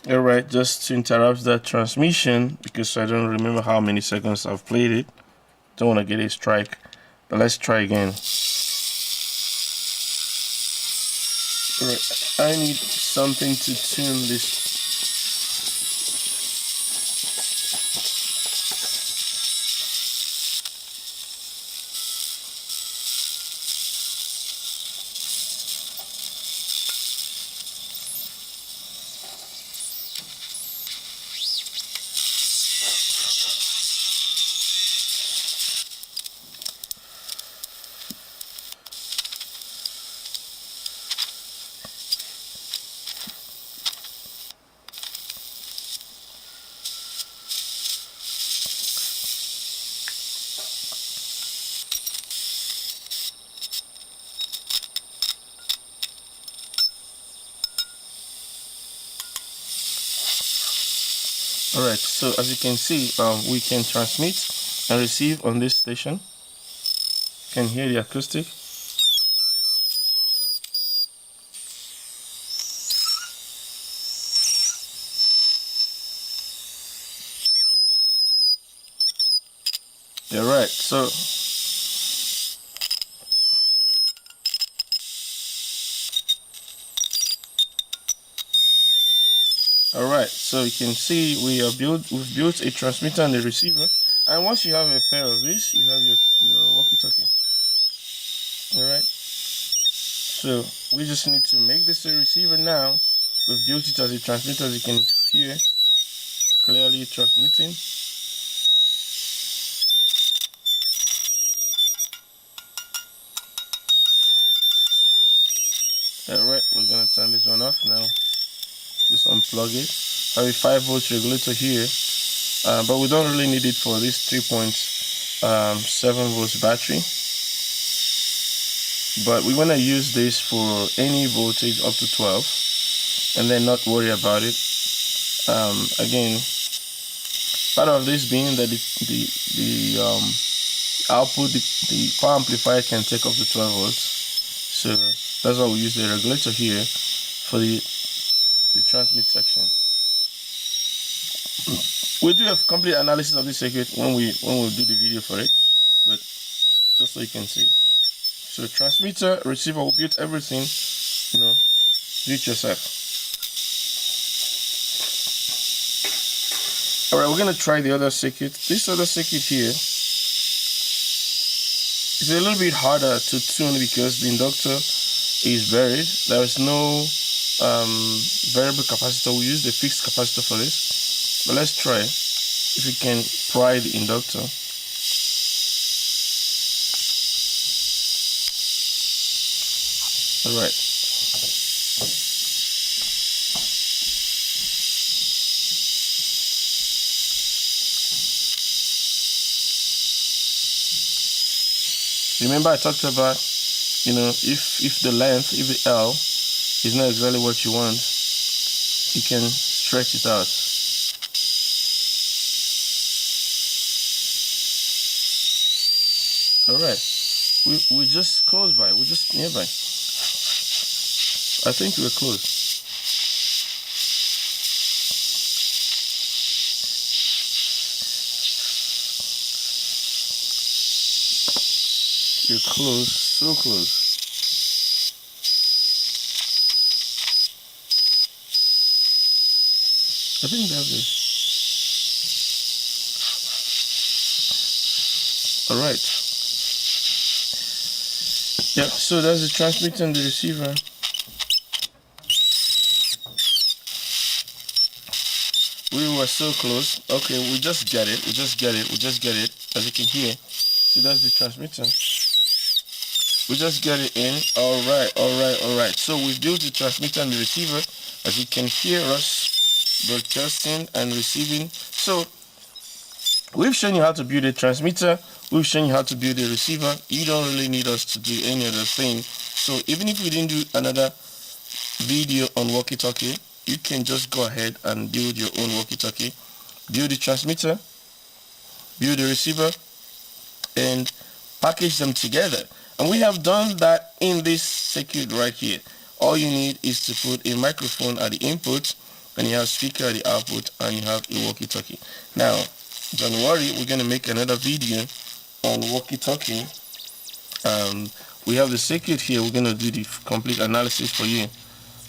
Alright, just to interrupt that transmission because I don't remember how many seconds I've played it. Don't want to get a strike, but let's try again. Alright, I need something to tune this. Alright, so as you can see, we can transmit and receive on this station. You can hear the acoustic. Alright, so Alright, so you can see we've built a transmitter and a receiver, and once you have a pair of this, you have your walkie-talkie. Alright, so we just need to make this a receiver now. We've built it as a transmitter, as you can hear clearly transmitting. Alright, we're gonna turn this one off now. Just unplug it. I have a 5 volts regulator here, but we don't really need it for this 3.7 volts battery. But we want to use this for any voltage up to 12 and then not worry about it. Again, part of this being that the output, the power amplifier can take up to 12 volts. So that's why we use the regulator here for the transmit section. We'll do a complete analysis of this circuit when we do the video for it, but just so you can see. So transmitter, receiver, we built everything, do it yourself. Alright, we're gonna try the other circuit. This other circuit here is a little bit harder to tune because the inductor is buried. There is no variable capacitor. We use the fixed capacitor for this, but let's try if we can pry the inductor. Alright, remember I talked about, if the length, if the L is not exactly what you want, you can stretch it out. Alright, we just close by, we're just nearby. I think we're close. You're close, so close. I think that's it. Alright. Yeah, so that's the transmitter and the receiver. we were so close. Okay, we just get it. We just get it. As you can hear, see, that's the transmitter. We just get it in. All right. So we've built the transmitter and the receiver. As you can hear us broadcasting and receiving. So we've shown you how to build a transmitter. We've shown you how to build a receiver. You don't really need us to do any other thing. So even if we didn't do another video on walkie-talkie, you can just go ahead and build your own walkie-talkie, build the transmitter, build the receiver, and package them together. And we have done that in this circuit right here. All you need is to put a microphone at the input, and you have speaker at the output, and you have a walkie-talkie. Now, don't worry, we're going to make another video on walkie-talkie. We have the circuit here. We're going to do the complete analysis for you,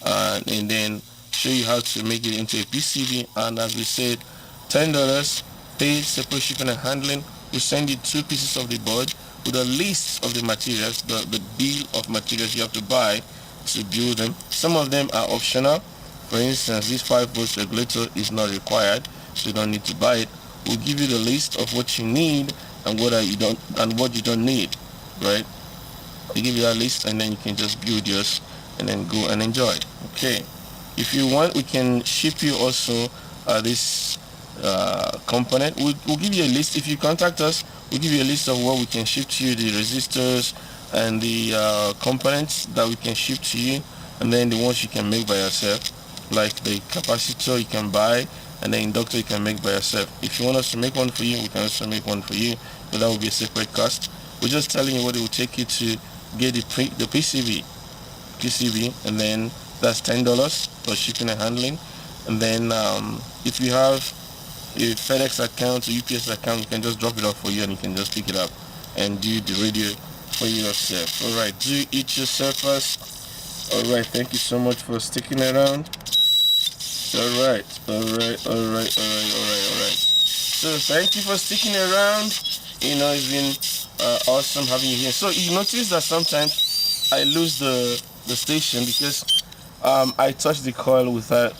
and then show you how to make it into a PCB. And as we said, $10, pay separate shipping and handling. We send you 2 pieces of the board with a list of the materials, the bill of materials you have to buy to build them. Some of them are optional. For instance, this 5-volt regulator is not required, so you don't need to buy it. We'll give you the list of what you need and what you don't need, right? We give you that list, and then you can just build yours and then go and enjoy. Okay, if you want, we can ship you also this component. We'll give you a list. If you contact us, we'll give you a list of what we can ship to you, the resistors and the components that we can ship to you, and then the ones you can make by yourself, like the capacitor you can buy, and the inductor you can make by yourself. If you want us to make one for you, we can also make one for you, but that will be a separate cost. We're just telling you what it will take you to get the PCB, and then that's $10 for shipping and handling. And then if you have a FedEx account or UPS account, we can just drop it off for you, and you can just pick it up and do the radio for yourself. All right, do it yourself first. All right, thank you so much for sticking around. All right. So thank you for sticking around. You know, it's been awesome having you here. So you notice that sometimes I lose the station because I touch the coil with that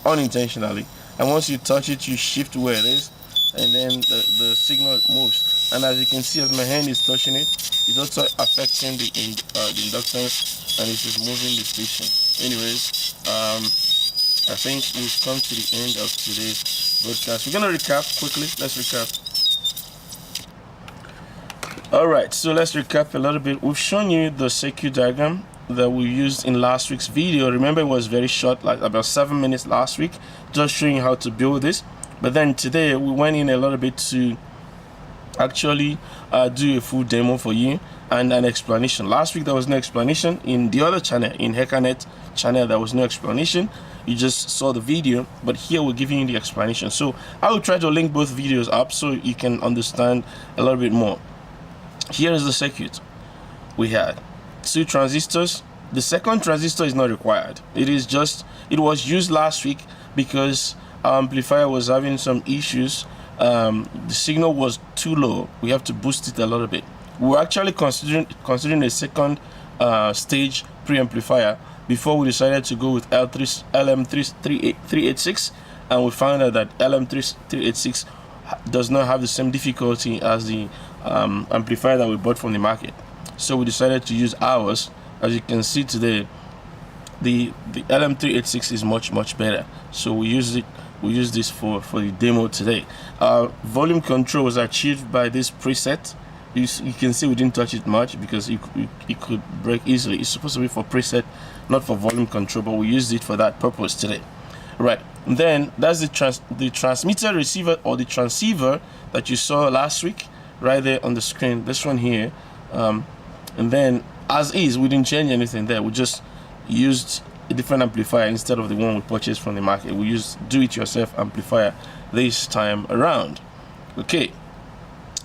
unintentionally, and once you touch it, you shift where it is, and then the signal moves. And as you can see, as my hand is touching it, it's also affecting the inductance, and it is moving the station. Anyways, I think we've come to the end of today's broadcast. We're gonna recap quickly. Let's recap. Alright, so let's recap a little bit. We've shown you the circuit diagram that we used in last week's video. Remember, it was very short, like about 7 minutes last week, just showing you how to build this. But then today we went in a little bit to actually do a full demo for you and an explanation. Last week there was no explanation. In the other channel, in HackerNet channel, there was no explanation. You just saw the video, but here we're giving you the explanation. So I will try to link both videos up so you can understand a little bit more. Here is the circuit. We had 2 transistors. The second transistor is not required. It was used last week because our amplifier was having some issues. The signal was too low. We have to boost it a little bit. We were actually considering a second stage preamplifier before we decided to go with LM386, and we found out that LM386 does not have the same difficulty as the amplifier that we bought from the market. So we decided to use ours. As you can see today, the LM386 is much better. So we use this for the demo today. Volume control was achieved by this preset. You can see we didn't touch it much because it could break easily. It's supposed to be for preset, not for volume control, but we used it for that purpose today. Right, and then that's the transmitter, receiver, or the transceiver that you saw last week, right there on the screen. This one here, and then as is, we didn't change anything there. We just used a different amplifier instead of the one we purchased from the market. We used do-it-yourself amplifier this time around. Okay,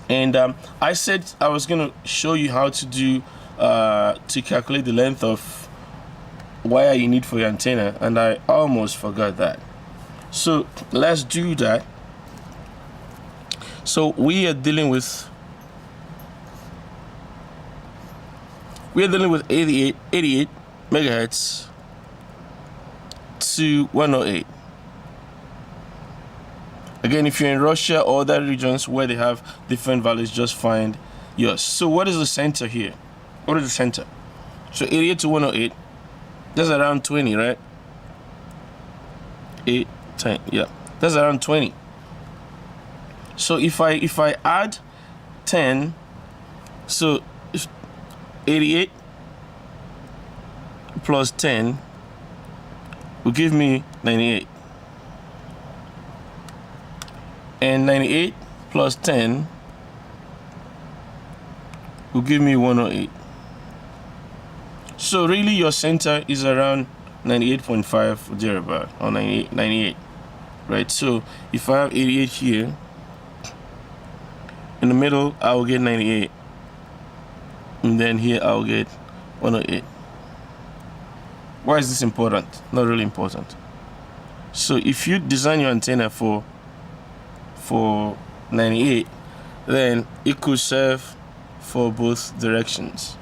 and I said I was gonna show you how to do to calculate the length of wire you need for your antenna, and I almost forgot that. So let's do that. So we are dealing with 88 megahertz to 108. Again, if you're in Russia or other regions where they have different values, just find yours. So what is the center here? What is the center? So 88 to 108, that's around 20, right? 8, 10, yeah, that's around 20. So if I add 10, so 88 plus 10 will give me 98. And 98 plus 10 will give me 108. So really your center is around 98.5 thereabout, or 98, right? So if I have 88 here, in the middle I will get 98, and then here I will get 108. Why is this important? Not really important. So if you design your antenna for 98, then it could serve for both directions,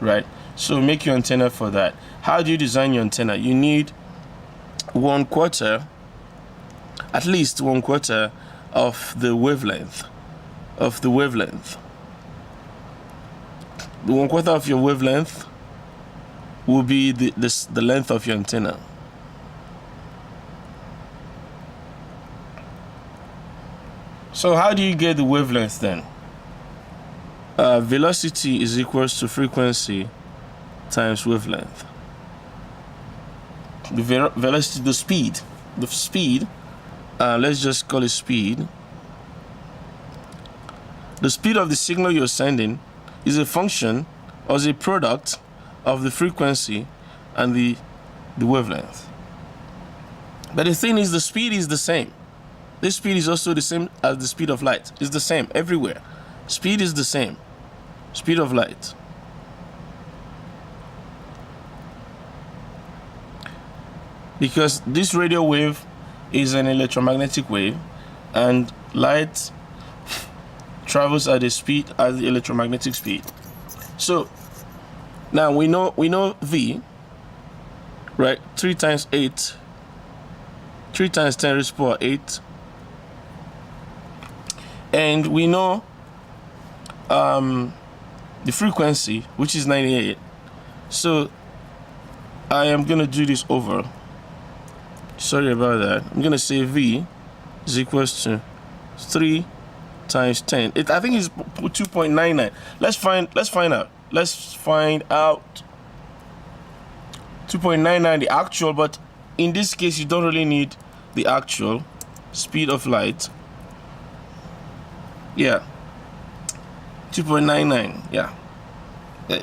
right? So make your antenna for that. How do you design your antenna? You need 1/4, at least 1/4 of the wavelength. The 1/4 of your wavelength will be the length of your antenna. So how do you get the wavelength then? Velocity is equals to frequency times wavelength. The velocity, the speed, let's just call it speed. The speed of the signal you're sending is a function or is a product of the frequency and the wavelength. But the thing is, the speed is the same. This speed is also the same as the speed of light. It's the same everywhere. Speed is the same. Speed of light. Because this radio wave is an electromagnetic wave, and light travels at the speed as the electromagnetic speed. So now we know V, right? 3 times 8, 3 times 10 raised to the power 8, and we know the frequency, which is 98. So I am gonna do this over. Sorry about that. I'm gonna say V is equals to 3 times 10. I think it's 2.99. Let's find out. Let's find out 2.99 the actual, but in this case you don't really need the actual speed of light. Yeah, 2.99. Yeah,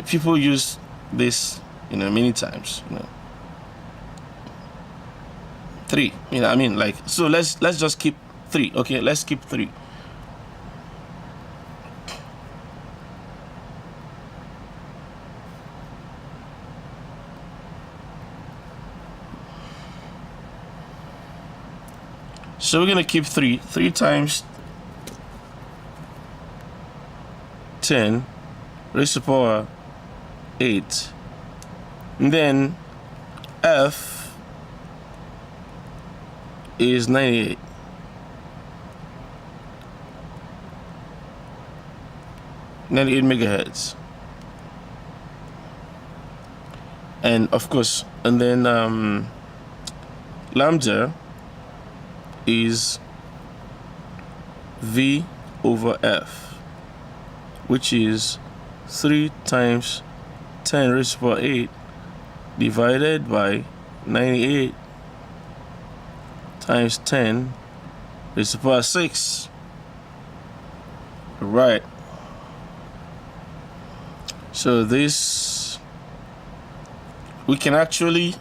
people use this, many times. 3. I mean, like, so let's just keep 3. Okay, let's keep 3. So we're gonna keep 3 times 10 raised to the power 8, and then F is 98. Megahertz, and of course, and then lambda is V over F, which is 3 times 10 raised to the power 8 divided by 98 times 10 raised to the power 6. Right. So this, we can actually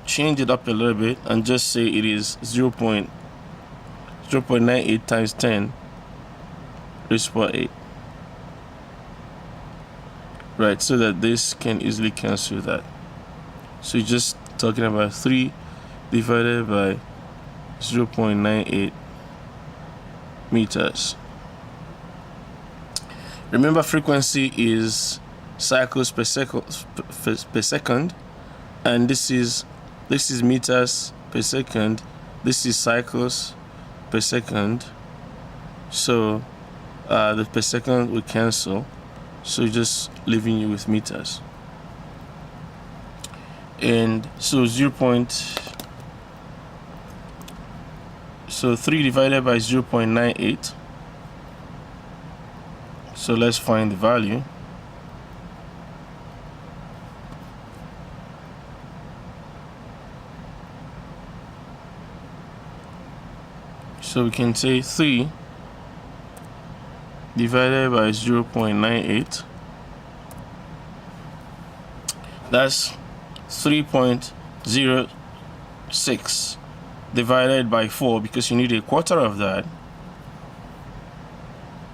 change it up a little bit and just say it is 0.98 times 10 raised to the power 8. Right, so that this can easily cancel that. So you're just talking about 3 divided by 0.98 meters. Remember, frequency is cycles per second, and this is meters per second. This is cycles per second. So the per second will cancel, so just leaving you with meters. And so 3 divided by 0.98. So let's find the value. So we can say 3 divided by 0.98. That's 3.06 divided by 4, because you need a quarter of that.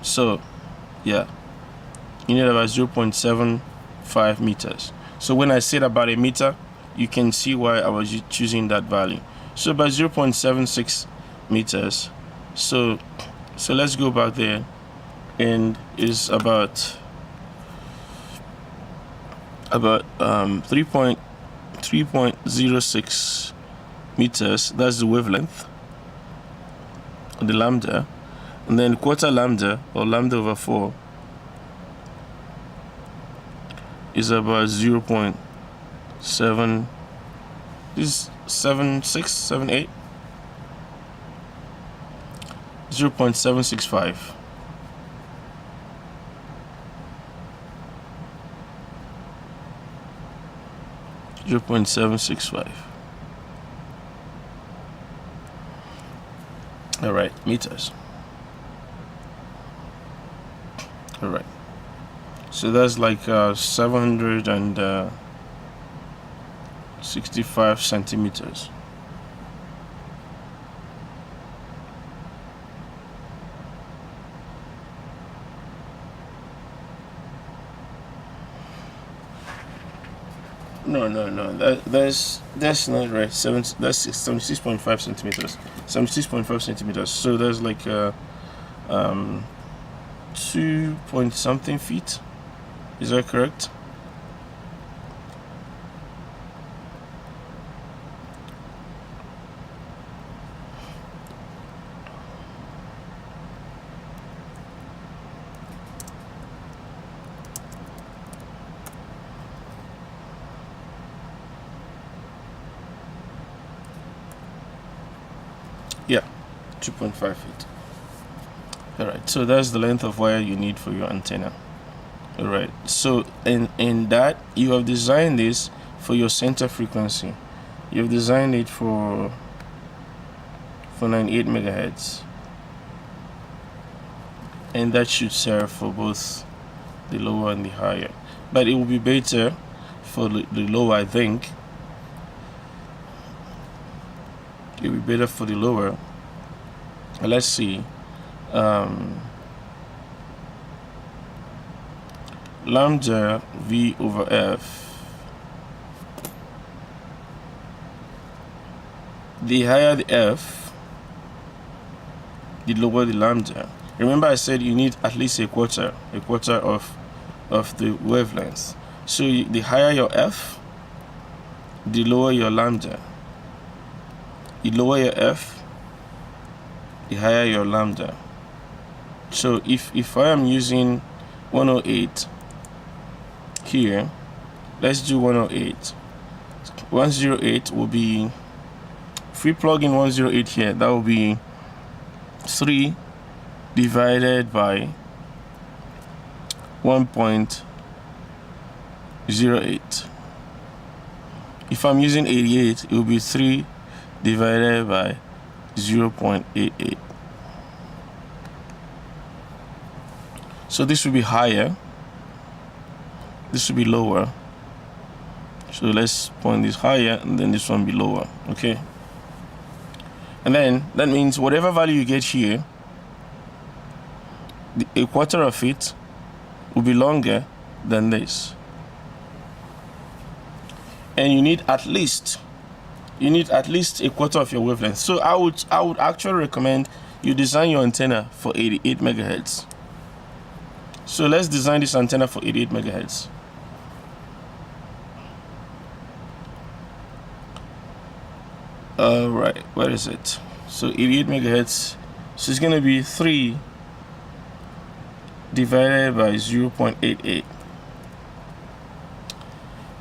So yeah, you need about 0.75 meters. So when I said about a meter, you can see why I was choosing that value. So about 0.76 meters. So let's go back there, and is about 3.06 meters. That's the wavelength, the lambda, and then quarter lambda, or lambda over 4, is about 0.7, is 0.765. 0.765. All right, meters. All right, so that's like 765 centimeters. No, that's not right. That's 76.5 centimeters. 76.5 centimeters. So that's like 2 point something feet. Is that correct? Yeah, 2.5 feet. All right, so that's the length of wire you need for your antenna. All right, so in that, you have designed this for your center frequency. You have designed it for 98 megahertz, and that should serve for both the lower and the higher. But it will be better for the lower, I think. It will be better for the lower. Let's see. Lambda V over F. The higher the F, the lower the lambda. Remember, I said you need at least a quarter of the wavelength. So the higher your F, the lower your lambda. The lower your F, the higher your lambda. So if I am using 108 here, let's do 108. 108 will be, if we plug in 108 here, that will be 3 divided by 1.08. If I'm using 88, it will be 3 divided by 0.88. So this will be higher, this will be lower. So let's point this higher, and then this one be lower. Okay, and then that means whatever value you get here, a quarter of it will be longer than this, and you need at least a quarter of your wavelength. So I would actually recommend you design your antenna for 88 megahertz. So let's design this antenna for 88 megahertz. All right, where is it? So 88 megahertz So it's going to be 3 divided by 0.88,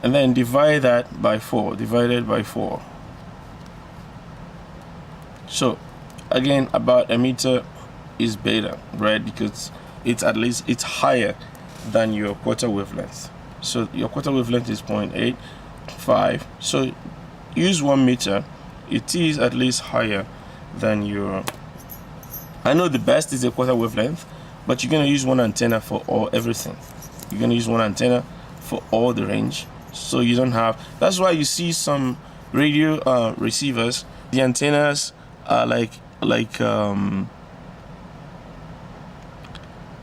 and then divide that by 4, divided by 4. So again, about a meter is better, right? Because it's higher than your quarter wavelength. So your quarter wavelength is 0.85. So use 1 meter. It is at least higher than your. I know the best is a quarter wavelength, but you're gonna use one antenna for everything. You're gonna use one antenna for all the range, so you don't have. That's why you see some radio receivers. The antennas are like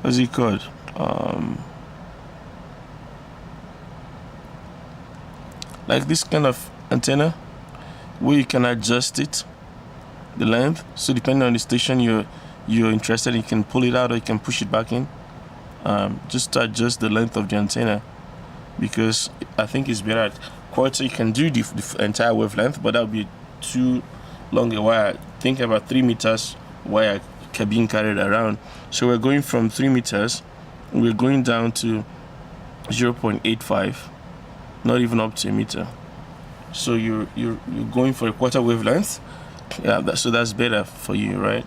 what's it called? Like this kind of antenna, where you can adjust it, the length. So depending on the station you're interested in, you can pull it out or you can push it back in, just to adjust the length of the antenna, because I think it's better at quarter. You can do the entire wavelength, but that would be too long a wire. Think about 3 meters wire being carried around. So we're going from 3 meters, we're going down to 0.85, not even up to a meter. So you're going for a quarter wavelength. Yeah, so that's better for you, right?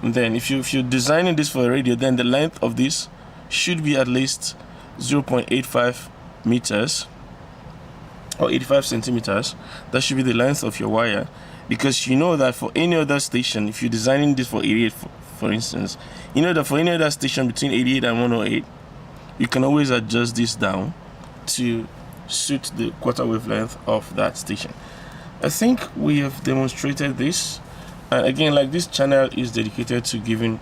And then if you're designing this for a radio, then the length of this should be at least 0.85 meters or 85 centimeters. That should be the length of your wire, because you know that for any other station, if you're designing this for 88, for instance, you know that for any other station between 88 and 108, you can always adjust this down to suit the quarter wavelength of that station. I think we have demonstrated this, and again, like, this channel is dedicated to giving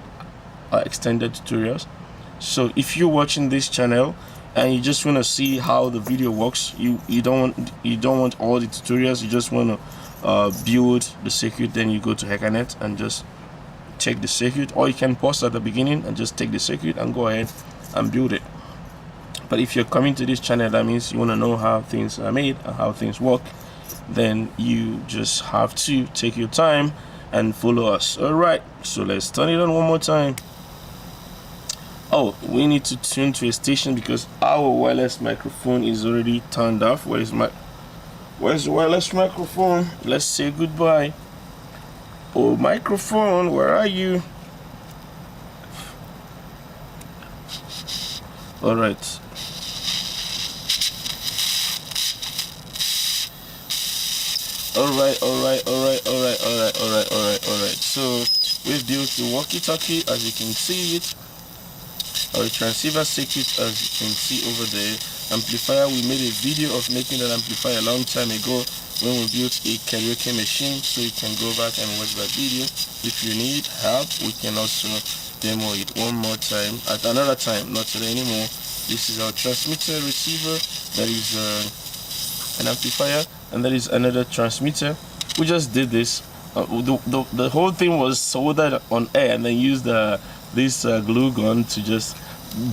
extended tutorials. So if you're watching this channel and you just want to see how the video works, you don't want all the tutorials, you just want to build the circuit, then you go to Hackernet and just check the circuit, or you can pause at the beginning and just take the circuit and go ahead and build it. But if you're coming to this channel, that means you want to know how things are made and how things work, then you just have to take your time and follow us. Alright, so let's turn it on one more time. Oh, we need to tune to a station because our wireless microphone is already turned off. Where's the wireless microphone? Let's say goodbye. Oh, microphone, where are you? Alright. Alright. So we've built the walkie-talkie, as you can see it, or a transceiver circuit, as you can see over there. Amplifier, we made a video of making an amplifier a long time ago when we built a karaoke machine, so you can go back and watch that video. If you need help, we can also demo it one more time at another time, not today anymore. This is our transmitter receiver, that is an amplifier, and that is another transmitter. We just did this. The whole thing was soldered on air, and then used this glue gun to just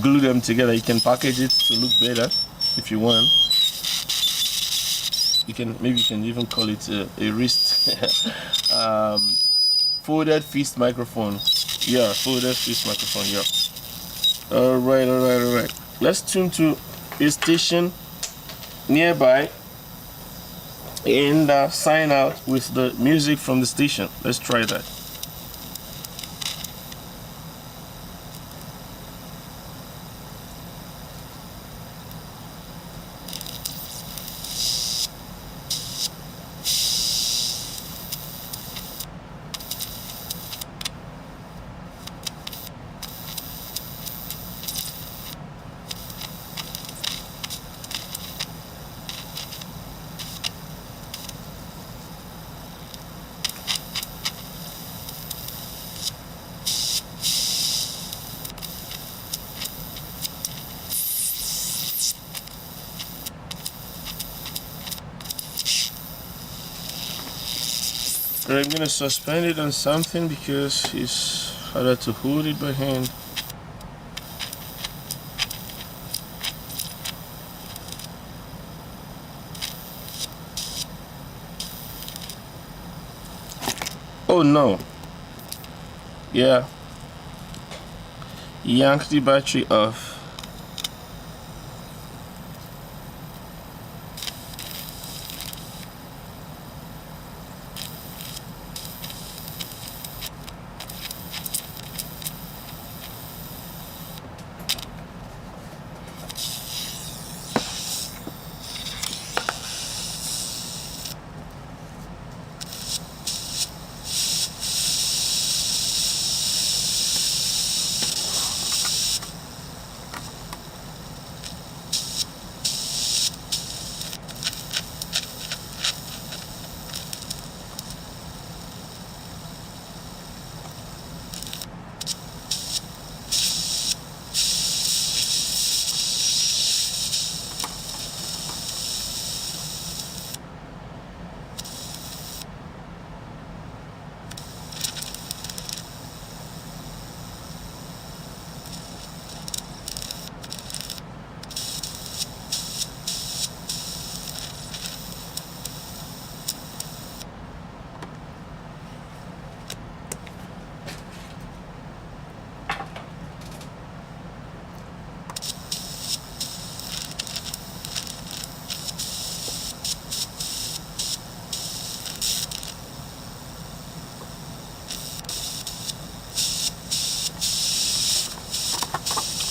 glue them together. You can package it to look better if you want. Maybe you can even call it a wrist folded fist microphone. Yeah, folded fist microphone. Yeah. Alright. Let's tune to a station nearby and sign out with the music from the station. Let's try that. I'm gonna suspend it on something because it's harder to hold it by hand. Oh no, Yeah, yank the battery off.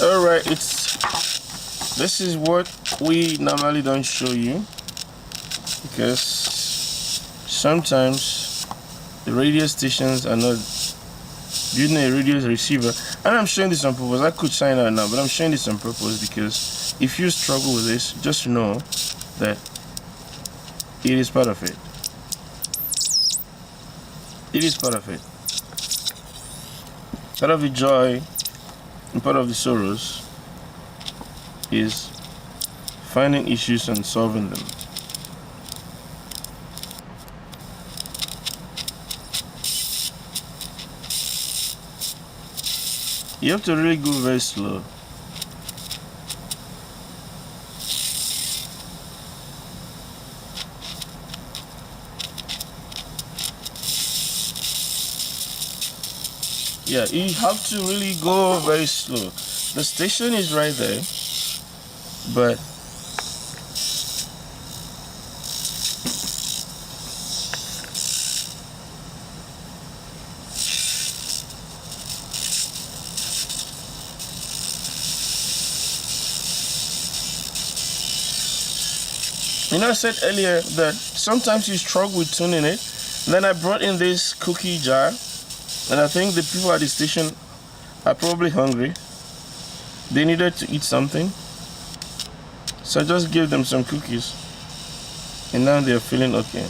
Alright, this is what we normally don't show you, because sometimes the radio stations are not using a radio receiver, and I'm showing this on purpose. I could sign out now, but I'm showing this on purpose because if you struggle with this, just know that it is part of it. It is part of it. Part of the joy and part of the sorrows is finding issues and solving them. You have to really go very slow. Yeah, you have to really go very slow. The station is right there, but you know, I said earlier that sometimes you struggle with tuning it. And then I brought in this cookie jar, and I think the people at the station are probably hungry. They needed to eat something, so I just gave them some cookies, and now they're feeling okay.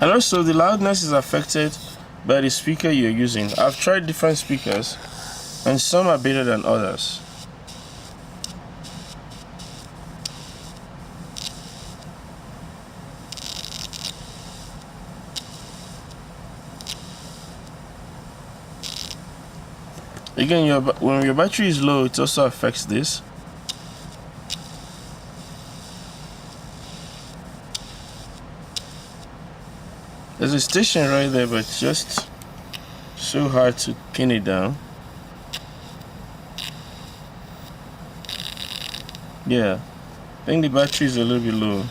And also the loudness is affected by the speaker you're using. I've tried different speakers, and some are better than others. Again, when your battery is low, it also affects this. There's a station right there, but it's just so hard to pin it down. Yeah, I think the battery is a little bit low.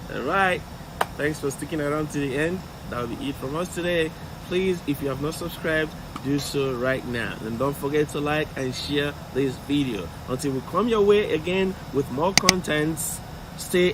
Alright, thanks for sticking around to the end. That will be it from us today. Please, if you have not subscribed, do so right now, and don't forget to like and share this video. Until we come your way again with more contents, stay